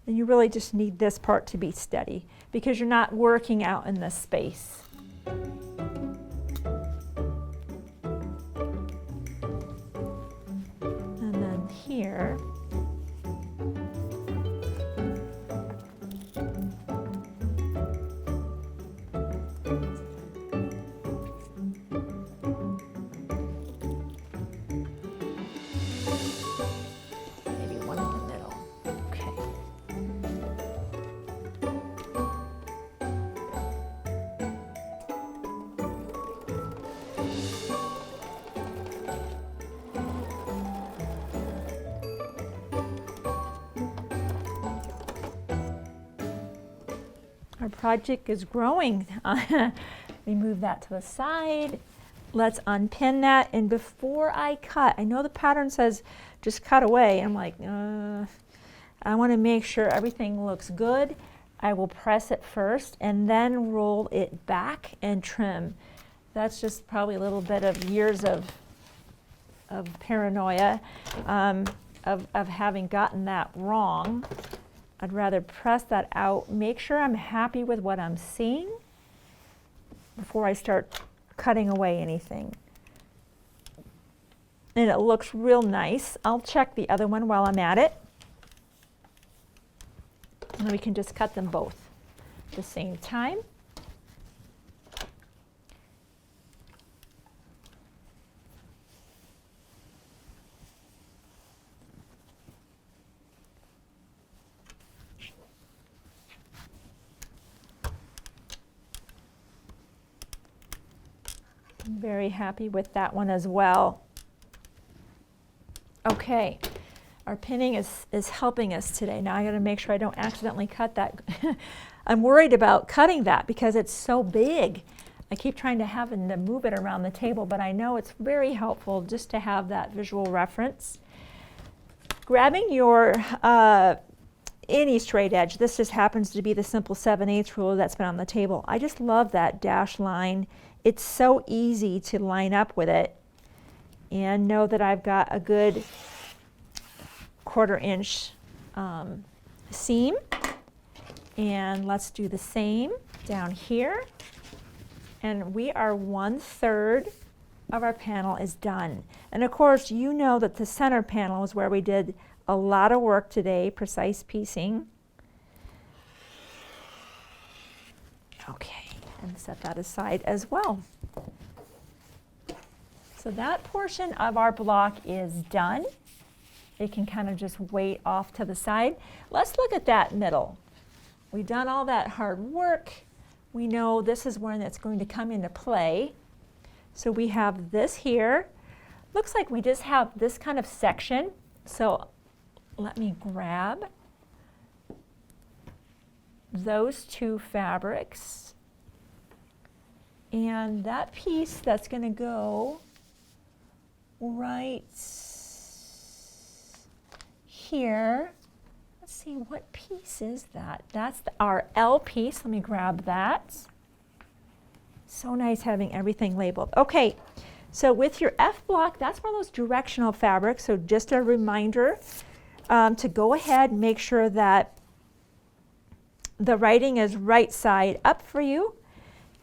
And you really just need this part to be steady because you're not working out in this space. And then here, maybe one in the middle. Okay. Our project is growing. We move that to the side. Let's unpin that, and before I cut, I know the pattern says just cut away. I'm like, I want to make sure everything looks good. I will press it first and then roll it back and trim. That's just probably a little bit of years of paranoia of having gotten that wrong. I'd rather press that out, make sure I'm happy with what I'm seeing before I start cutting away anything. and it looks real nice. I'll check the other one while I'm at it. And we can just cut them both at the same time. I'm very happy with that one as well. Okay, our pinning is helping us today. Now I got to make sure I don't accidentally cut that. I'm worried about cutting that because it's so big. I keep trying to move it around the table, but I know it's very helpful just to have that visual reference. Grabbing your any straight edge, this just happens to be the simple 7/8 ruler that's been on the table. I just love that dash line. It's so easy to line up with it and know that I've got a good 1/4 inch seam. And let's do the same down here. And we are 1/3 of our panel is done. And of course, you know that the center panel is where we did a lot of work today, precise piecing. Okay, and set that aside as well. So that portion of our block is done. It can kind of just wait off to the side. Let's look at that middle. We've done all that hard work. We know this is when it's going to come into play. So we have this here. Looks like we just have this kind of section. So let me grab those two fabrics. And that piece that's going to go right here. Let's see, what piece is that? That's our L piece. Let me grab that. So nice having everything labeled. Okay, so with your F block, that's one of those directional fabrics. So just a reminder to go ahead and make sure that the writing is right side up for you.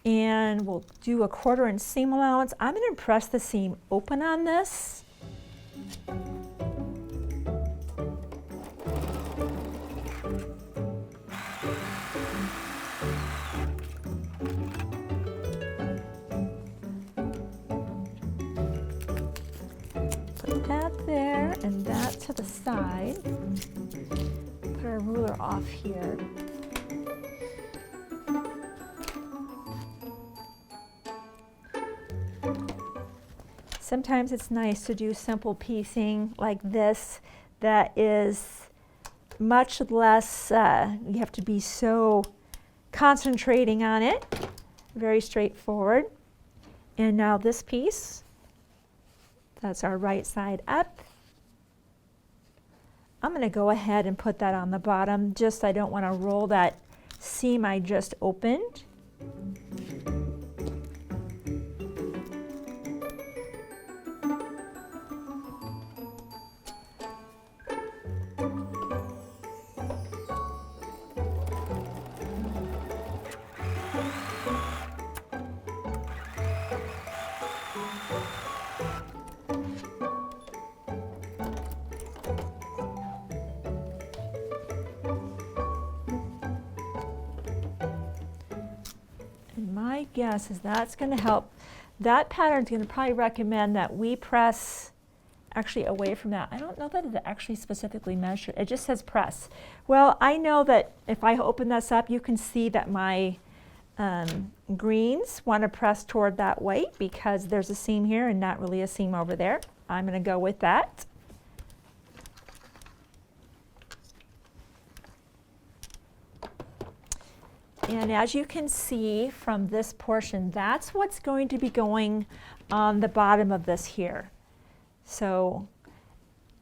And we'll do a 1/4 inch seam allowance. I'm going to press the seam open on this. Put that there and that to the side. Put our ruler off here. Sometimes it's nice to do simple piecing like this that is much less, you have to be so concentrating on it. Very straightforward. And now this piece, that's our right side up. I'm going to go ahead and put that on the bottom. Just I don't want to roll that seam I just opened. My guess is that's going to help. That pattern is going to probably recommend that we press actually away from that. I don't know that it actually specifically measured. It just says press. Well, I know that if I open this up, you can see that my greens want to press toward that white because there's a seam here and not really a seam over there. I'm going to go with that. And as you can see from this portion, that's what's going to be going on the bottom of this here. So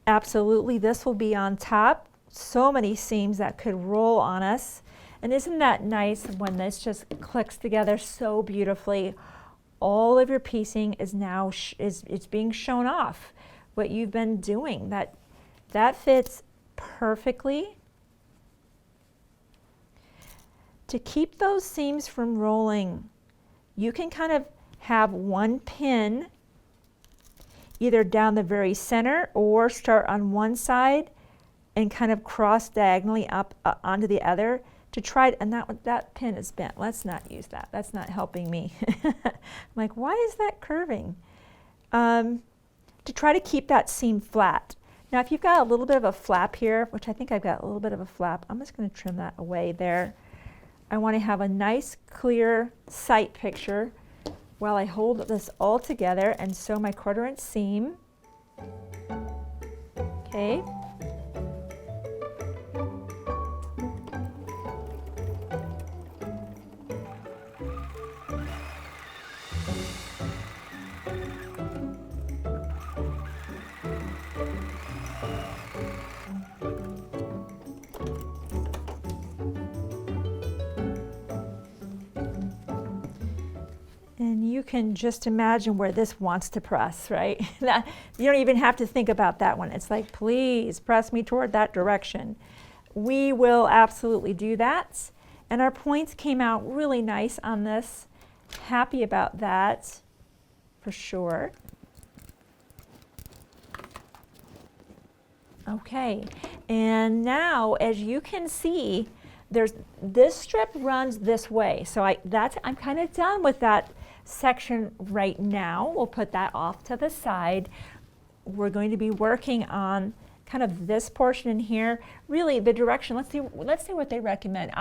absolutely this will be on top. So many seams that could roll on us. And isn't that nice when this just clicks together so beautifully? All of your piecing is now it's being shown off. What you've been doing, that fits perfectly. To keep those seams from rolling, you can kind of have one pin either down the very center or start on one side and kind of cross diagonally up onto the other to try, and that pin is bent. Let's not use that. That's not helping me. I'm like, why is that curving? To try to keep that seam flat. Now if you've got a little bit of a flap here, which I think I've got a little bit of a flap, I'm just going to trim that away there. I want to have a nice clear sight picture while I hold this all together and sew my 1/4 inch seam. Okay. And you can just imagine where this wants to press, right? You don't even have to think about that one. It's like, please press me toward that direction. We will absolutely do that. And our points came out really nice on this. Happy about that, for sure. Okay, and now as you can see, this strip runs this way. So I'm kind of done with that section right now. We'll put that off to the side. We're going to be working on kind of this portion in here. Really the direction, let's see what they recommend.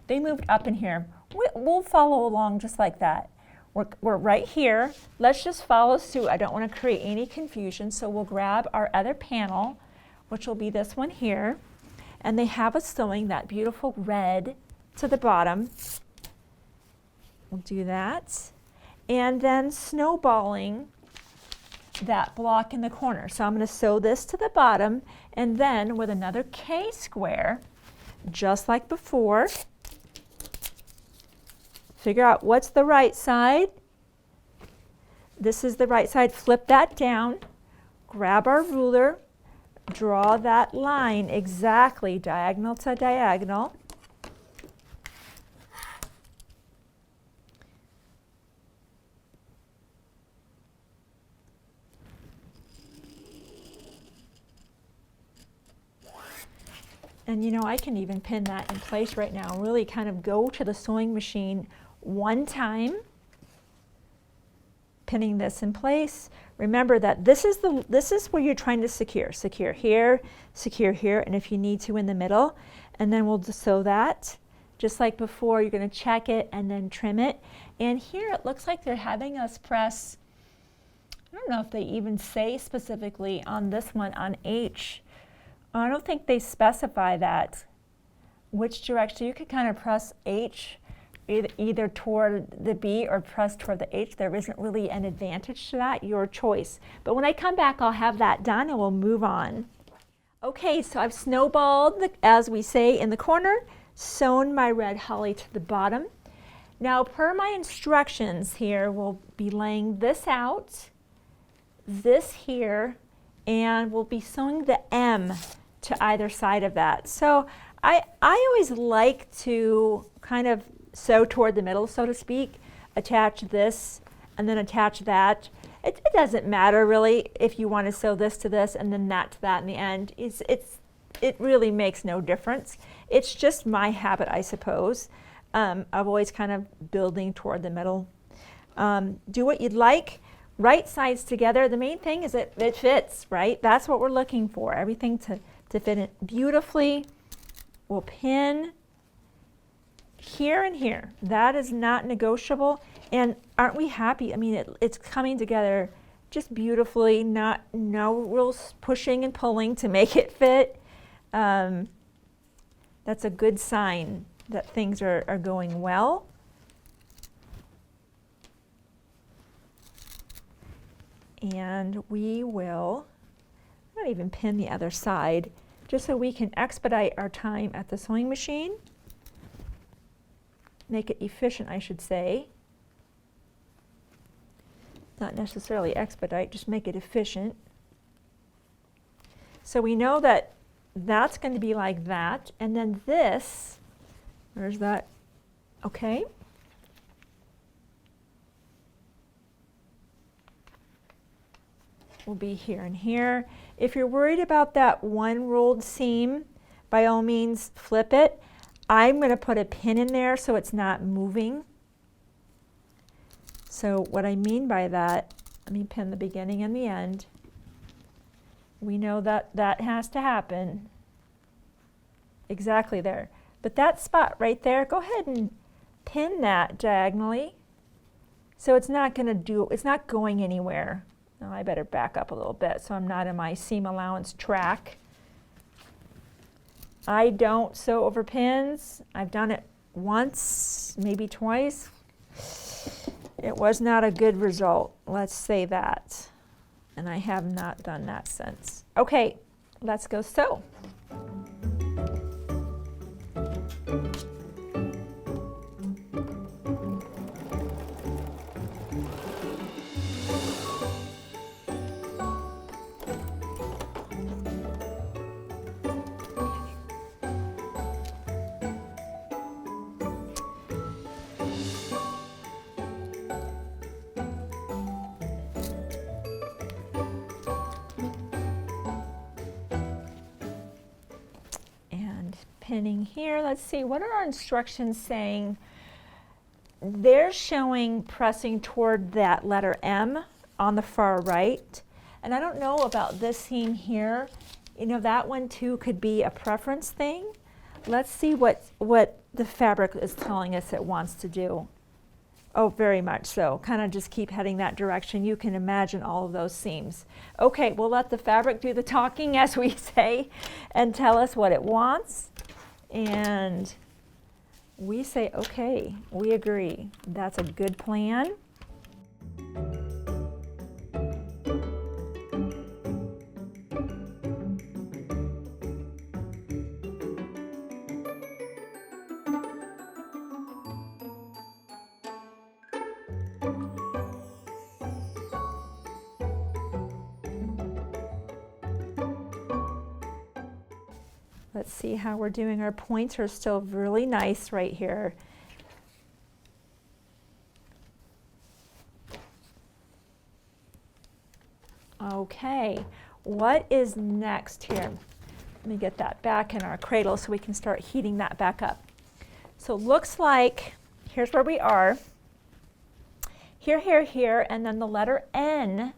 They moved up in here. We'll follow along just like that. We're right here. Let's just follow suit. I don't want to create any confusion, so we'll grab our other panel, which will be this one here. And they have us sewing that beautiful red to the bottom. We'll do that. And then snowballing that block in the corner. So I'm going to sew this to the bottom, and then with another K-square, just like before, figure out what's the right side. This is the right side. Flip that down, grab our ruler, draw that line exactly diagonal to diagonal. And you know, I can even pin that in place right now. Really kind of go to the sewing machine one time, pinning this in place. Remember that this is where you're trying to secure. Secure here, and if you need to in the middle. And then we'll just sew that. Just like before, you're going to check it and then trim it. And here it looks like they're having us press, I don't know if they even say specifically on this one, on H. I don't think they specify that, which direction. You could kind of press H either toward the B or press toward the H. There isn't really an advantage to that, your choice. But when I come back, I'll have that done and we'll move on. Okay, so I've snowballed, as we say, in the corner, sewn my red holly to the bottom. Now, per my instructions here, we'll be laying this out, this here, and we'll be sewing the M to either side of that. So I always like to kind of sew toward the middle, so to speak, attach this and then attach that. It doesn't matter really if you want to sew this to this and then that to that in the end. It really makes no difference. It's just my habit, I suppose, of always kind of building toward the middle. Do what you'd like. Right sides together. The main thing is it fits, right? That's what we're looking for. Everything to fit in beautifully. We'll pin here and here. That is not negotiable. And aren't we happy? I mean, it's coming together just beautifully. No real pushing and pulling to make it fit. That's a good sign that things are going well. And we will not even pin the other side, just so we can expedite our time at the sewing machine. Make it efficient, I should say. Not necessarily expedite, just make it efficient. So we know that that's going to be like that, and then this, where's that? Okay. will be here and here. If you're worried about that one rolled seam, by all means flip it. I'm going to put a pin in there so it's not moving. So what I mean by that, let me pin the beginning and the end. We know that that has to happen exactly there. But that spot right there, go ahead and pin that diagonally. So it's not going anywhere. Now I better back up a little bit so I'm not in my seam allowance track. I don't sew over pins. I've done it once, maybe twice. It was not a good result, let's say that. And I have not done that since. Okay, let's go sew. Pinning here. Let's see, what are our instructions saying? They're showing pressing toward that letter M on the far right. And I don't know about this seam here. You know, that one too could be a preference thing. Let's see what the fabric is telling us it wants to do. Oh, very much so. Kind of just keep heading that direction. You can imagine all of those seams. Okay, we'll let the fabric do the talking, as we say, and tell us what it wants. And we say, okay, we agree. That's a good plan. Let's see how we're doing. Our points are still really nice right here. Okay, what is next here? Let me get that back in our cradle so we can start heating that back up. So looks like, here's where we are. Here, here, here, and then the letter N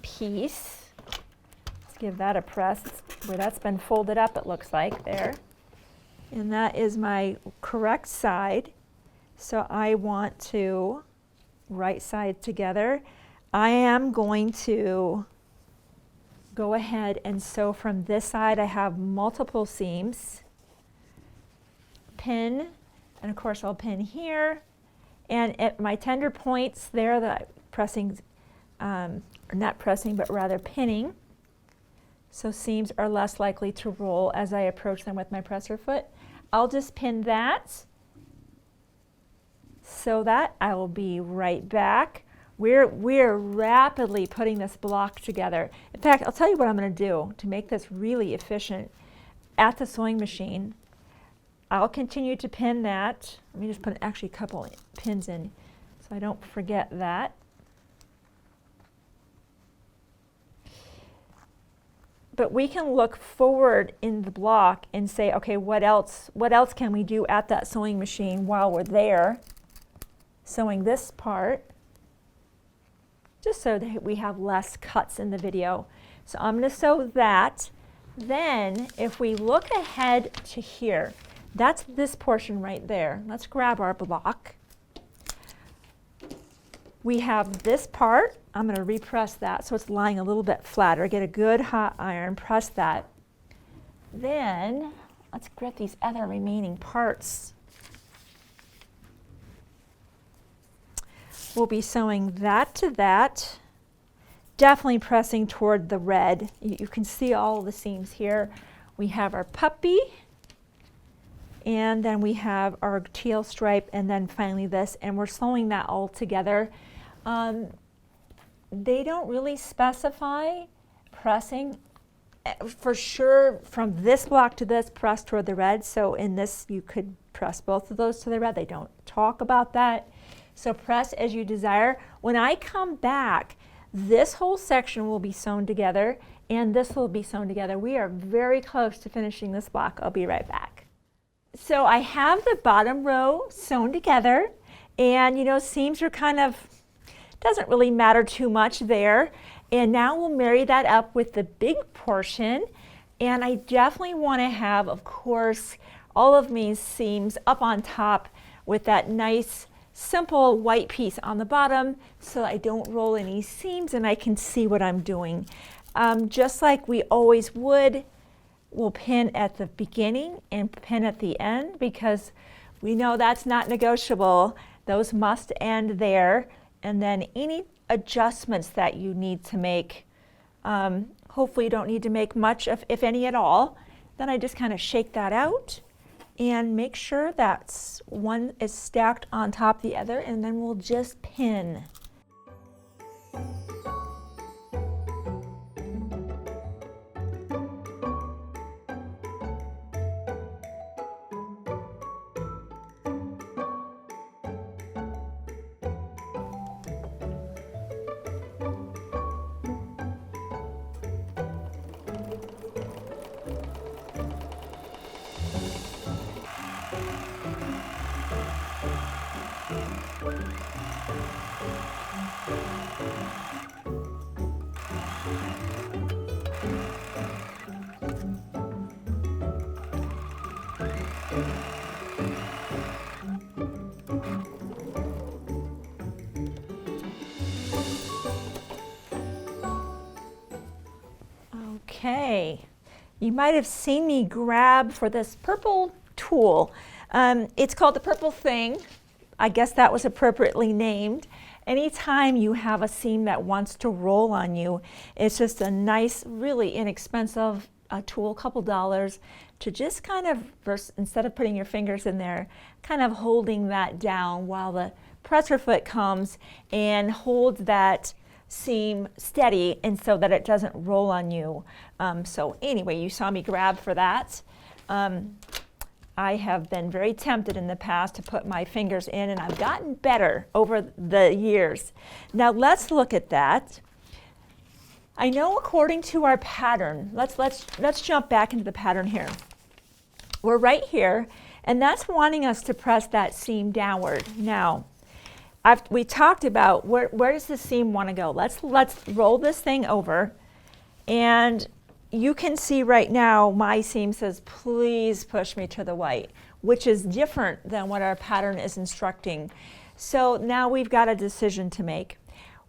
piece. Let's give that a press. Where that's been folded up, it looks like there. And that is my correct side. So I want to right sides together. I am going to go ahead and sew from this side. I have multiple seams. Pin, and of course I'll pin here. And at my tender points there that I'm pressing, or not pressing, but rather pinning. So seams are less likely to roll as I approach them with my presser foot. I'll just pin that so that I will be right back. We're rapidly putting this block together. In fact, I'll tell you what I'm going to do to make this really efficient at the sewing machine. I'll continue to pin that. Let me just put actually a couple pins in so I don't forget that. But we can look forward in the block and say, okay, what else can we do at that sewing machine while we're there sewing this part, just so that we have less cuts in the video. So I'm going to sew that. Then if we look ahead to here, that's this portion right there. Let's grab our block. We have this part. I'm going to repress that so it's lying a little bit flatter. Get a good hot iron, press that. Then let's grab these other remaining parts. We'll be sewing that to that. Definitely pressing toward the red. You can see all the seams here. We have our puppy, and then we have our teal stripe, and then finally this, and we're sewing that all together. They don't really specify pressing. For sure, from this block to this, press toward the red. So in this, you could press both of those to the red. They don't talk about that. So press as you desire. When I come back, This whole section will be sewn together and this will be sewn together. We are very close to finishing this block. I'll be right back. So I have the bottom row sewn together, and you know, seams are kind of, doesn't really matter too much there. And now we'll marry that up with the big portion. And I definitely want to have, of course, all of my seams up on top with that nice simple white piece on the bottom so I don't roll any seams and I can see what I'm doing. Just like we always would, we'll pin at the beginning and pin at the end because we know that's not negotiable. Those must end there. And then any adjustments that you need to make, hopefully you don't need to make much, if any at all. Then I just kind of shake that out and make sure that one is stacked on top of the other, and then we'll just pin. Okay, you might have seen me grab for this purple tool. It's called the purple thing. I guess that was appropriately named. Anytime you have a seam that wants to roll on you, it's just a nice, really inexpensive tool, a couple dollars, to just kind of, instead of putting your fingers in there, kind of holding that down while the presser foot comes and holds that seam steady and so that it doesn't roll on you. So anyway, you saw me grab for that. I have been very tempted in the past to put my fingers in, and I've gotten better over the years. Now let's look at that. I know according to our pattern, let's jump back into the pattern here. We're right here, and that's wanting us to press that seam downward. Now, we talked about where does the seam want to go. Let's roll this thing over, and you can see right now my seam says, please push me to the white, which is different than what our pattern is instructing. So now we've got a decision to make.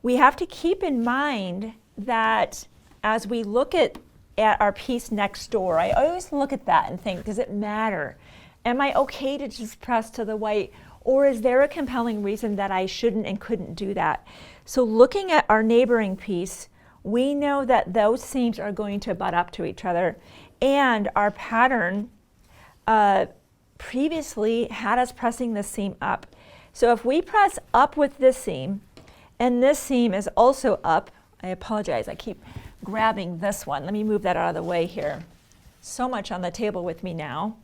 We have to keep in mind that as we look at our piece next door, I always look at that and think, does it matter? Am I okay to just press to the white? Or is there a compelling reason that I shouldn't and couldn't do that? So looking at our neighboring piece, we know that those seams are going to butt up to each other. And our pattern previously had us pressing the seam up. So if we press up with this seam, and this seam is also up, I apologize, I keep grabbing this one. Let me move that out of the way here. So much on the table with me now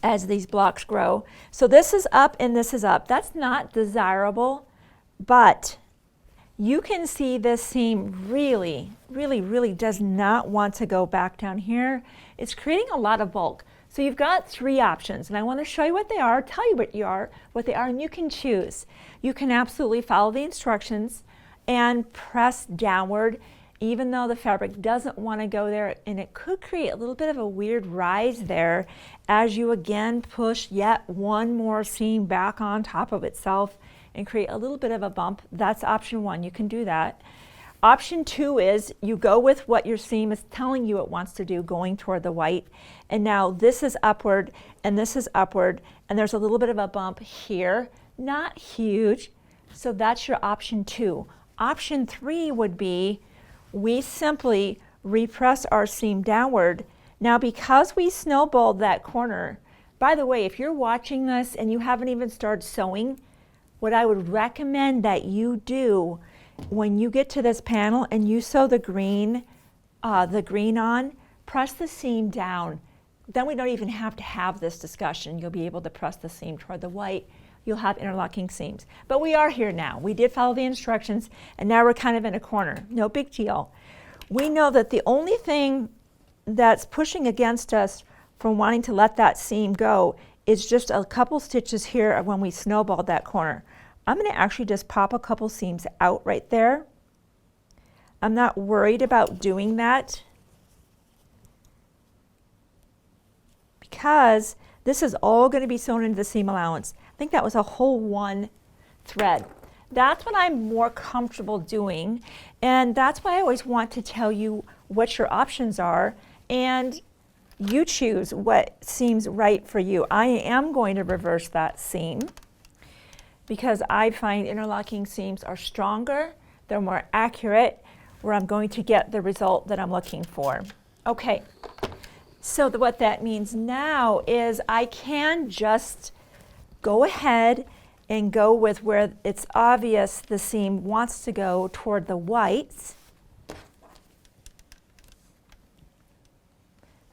as these blocks grow. So this is up and this is up. That's not desirable, but you can see this seam really does not want to go back down here. It's creating a lot of bulk. So you've got three options, and I want to show you what they are, tell you what they are, and you can choose. You can absolutely follow the instructions and press downward, even though the fabric doesn't want to go there, and it could create a little bit of a weird rise there as you again push yet one more seam back on top of itself and create a little bit of a bump. That's option one. You can do that. Option two is you go with what your seam is telling you it wants to do, going toward the white. And now this is upward and this is upward, and there's a little bit of a bump here, not huge. So that's your option two. Option three would be we simply repress our seam downward. Now because we snowballed that corner, by the way, if you're watching this and you haven't even started sewing, what I would recommend that you do when you get to this panel and you sew the green on, press the seam down. Then we don't even have to have this discussion. You'll be able to press the seam toward the white. you'll have interlocking seams. But we are here now. We did follow the instructions, and now we're kind of in a corner. No big deal. We know that the only thing that's pushing against us from wanting to let that seam go is just a couple stitches here when we snowballed that corner. I'm going to actually just pop a couple seams out right there. I'm not worried about doing that because this is all going to be sewn into the seam allowance. I think that was a whole one thread. That's what I'm more comfortable doing, and that's why I always want to tell you what your options are, and you choose what seems right for you. I am going to reverse that seam because I find interlocking seams are stronger, they're more accurate, where I'm going to get the result that I'm looking for. Okay, so what that means now is I can just go ahead and go with where it's obvious the seam wants to go toward the whites.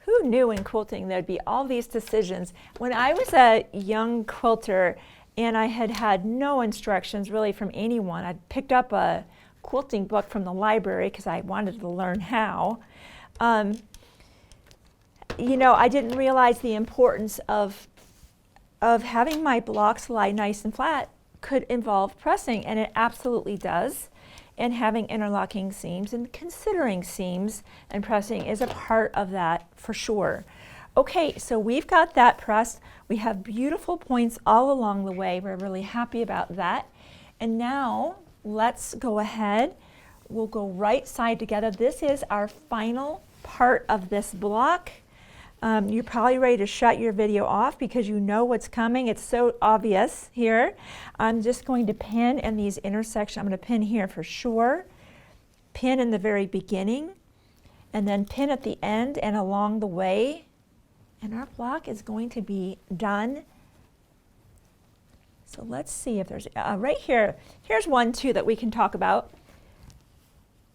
Who knew in quilting there'd be all these decisions? When I was a young quilter and I had had no instructions really from anyone, I'd picked up a quilting book from the library because I wanted to learn how. You know, I didn't realize the importance of having my blocks lie nice and flat could involve pressing, and it absolutely does. And having interlocking seams and considering seams and pressing is a part of that for sure. Okay, so we've got that pressed. We have beautiful points all along the way. We're really happy about that. And now let's go ahead. We'll go right side together. This is our final part of this block. You're probably ready to shut your video off because you know what's coming. It's so obvious here. I'm just going to pin in these intersections. I'm going to pin here for sure, pin in the very beginning, and then pin at the end and along the way. And our block is going to be done. So let's see if there's, right here, here's one too that we can talk about.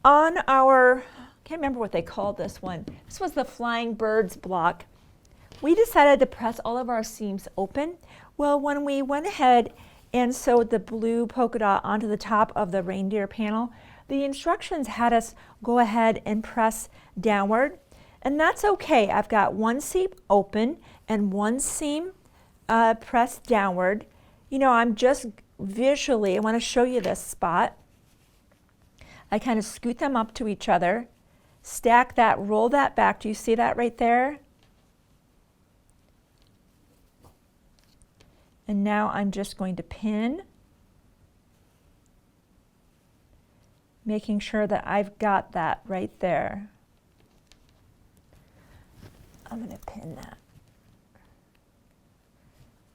On our, I can't remember what they called this one. This was the Flying Birds block. We decided to press all of our seams open. Well, when we went ahead and sewed the blue polka dot onto the top of the reindeer panel, the instructions had us go ahead and press downward. And that's okay. I've got one seam open and one seam pressed downward. You know, I'm just visually, I want to show you this spot. I kind of scoot them up to each other. Stack that, roll that back. Do you see that right there? And now I'm just going to pin, making sure that I've got that right there. I'm going to pin that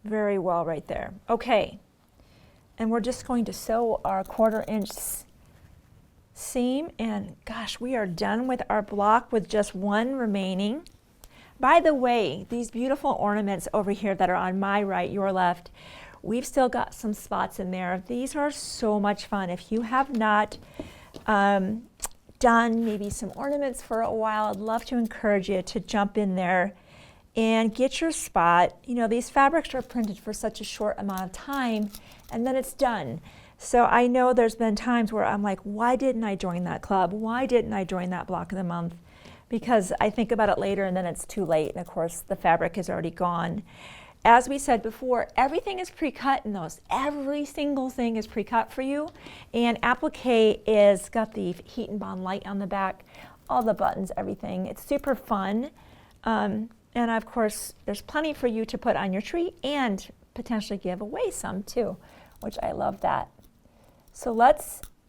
very well right there. Okay, and we're just going to sew our 1/4 inch seam, and gosh, we are done with our block with just one remaining. By the way, these beautiful ornaments over here that are on my right, your left, we've still got some spots in there. These are so much fun. If you have not done maybe some ornaments for a while, I'd love to encourage you to jump in there and get your spot. You know, these fabrics are printed for such a short amount of time, and then it's done. So I know there's been times where I'm like, why didn't I join that club? Why didn't I join that block of the month? Because I think about it later and then it's too late, and of course the fabric is already gone. As we said before, everything is pre-cut in those. Every single thing is pre-cut for you. And applique is got the heat and bond light on the back, all the buttons, everything. It's super fun. And of course, there's plenty for you to put on your tree and potentially give away some too, which I love that. So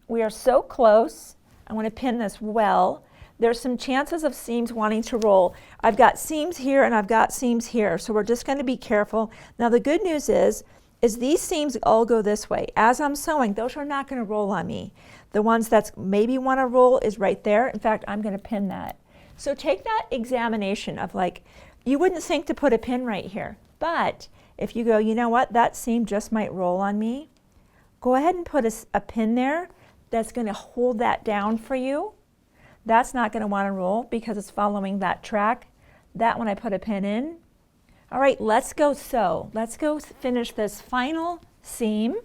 we are so close. I want to pin this well. There's some chances of seams wanting to roll. I've got seams here and I've got seams here, so we're just going to be careful. Now the good news is these seams all go this way. As I'm sewing, those are not going to roll on me. The ones that maybe want to roll is right there. In fact, I'm going to pin that. So take that examination of like, you wouldn't think to put a pin right here, but if you go, you know what, that seam just might roll on me, go ahead and put a pin there that's going to hold that down for you. That's not going to want to roll because it's following that track. That one I put a pin in. All right, let's go sew. Let's go finish this final seam.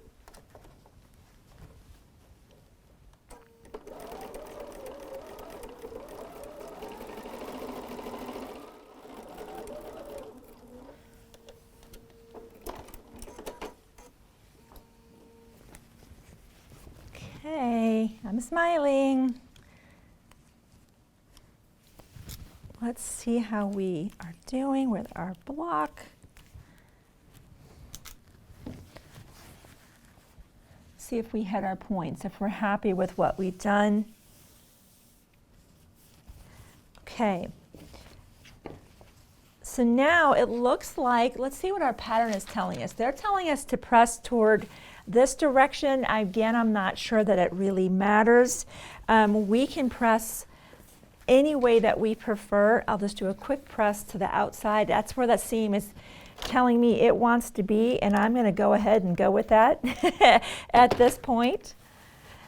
Okay, I'm smiling. Let's see how we are doing with our block. See if we hit our points, if we're happy with what we've done. Okay. So now it looks like, let's see what our pattern is telling us. They're telling us to press toward this direction. Again, I'm not sure that it really matters. We can press any way that we prefer. I'll just do a quick press to the outside. That's where that seam is telling me it wants to be, and I'm going to go ahead and go with that at this point.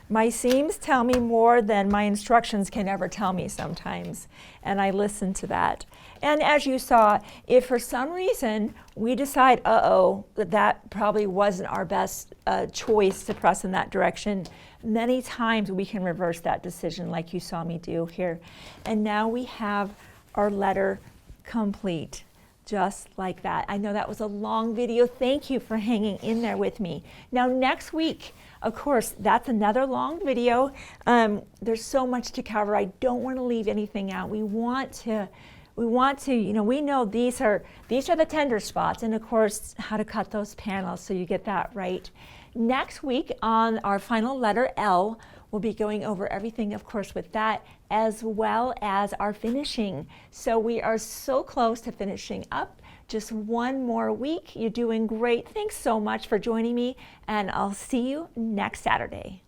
My seams tell me more than my instructions can ever tell me sometimes, and I listen to that. And as you saw, if for some reason we decide, that probably wasn't our best choice to press in that direction, many times we can reverse that decision like you saw me do here. And now we have our letter complete. Just like that. I know that was a long video. Thank you for hanging in there with me. Now next week, of course, that's another long video. There's so much to cover. I don't want to leave anything out. We want to, we know these are the tender spots, and of course, how to cut those panels so you get that right. Next week on our final letter L, we'll be going over everything, of course, with that, as well as our finishing. So we are so close to finishing up. Just one more week. You're doing great. Thanks so much for joining me, and I'll see you next Saturday.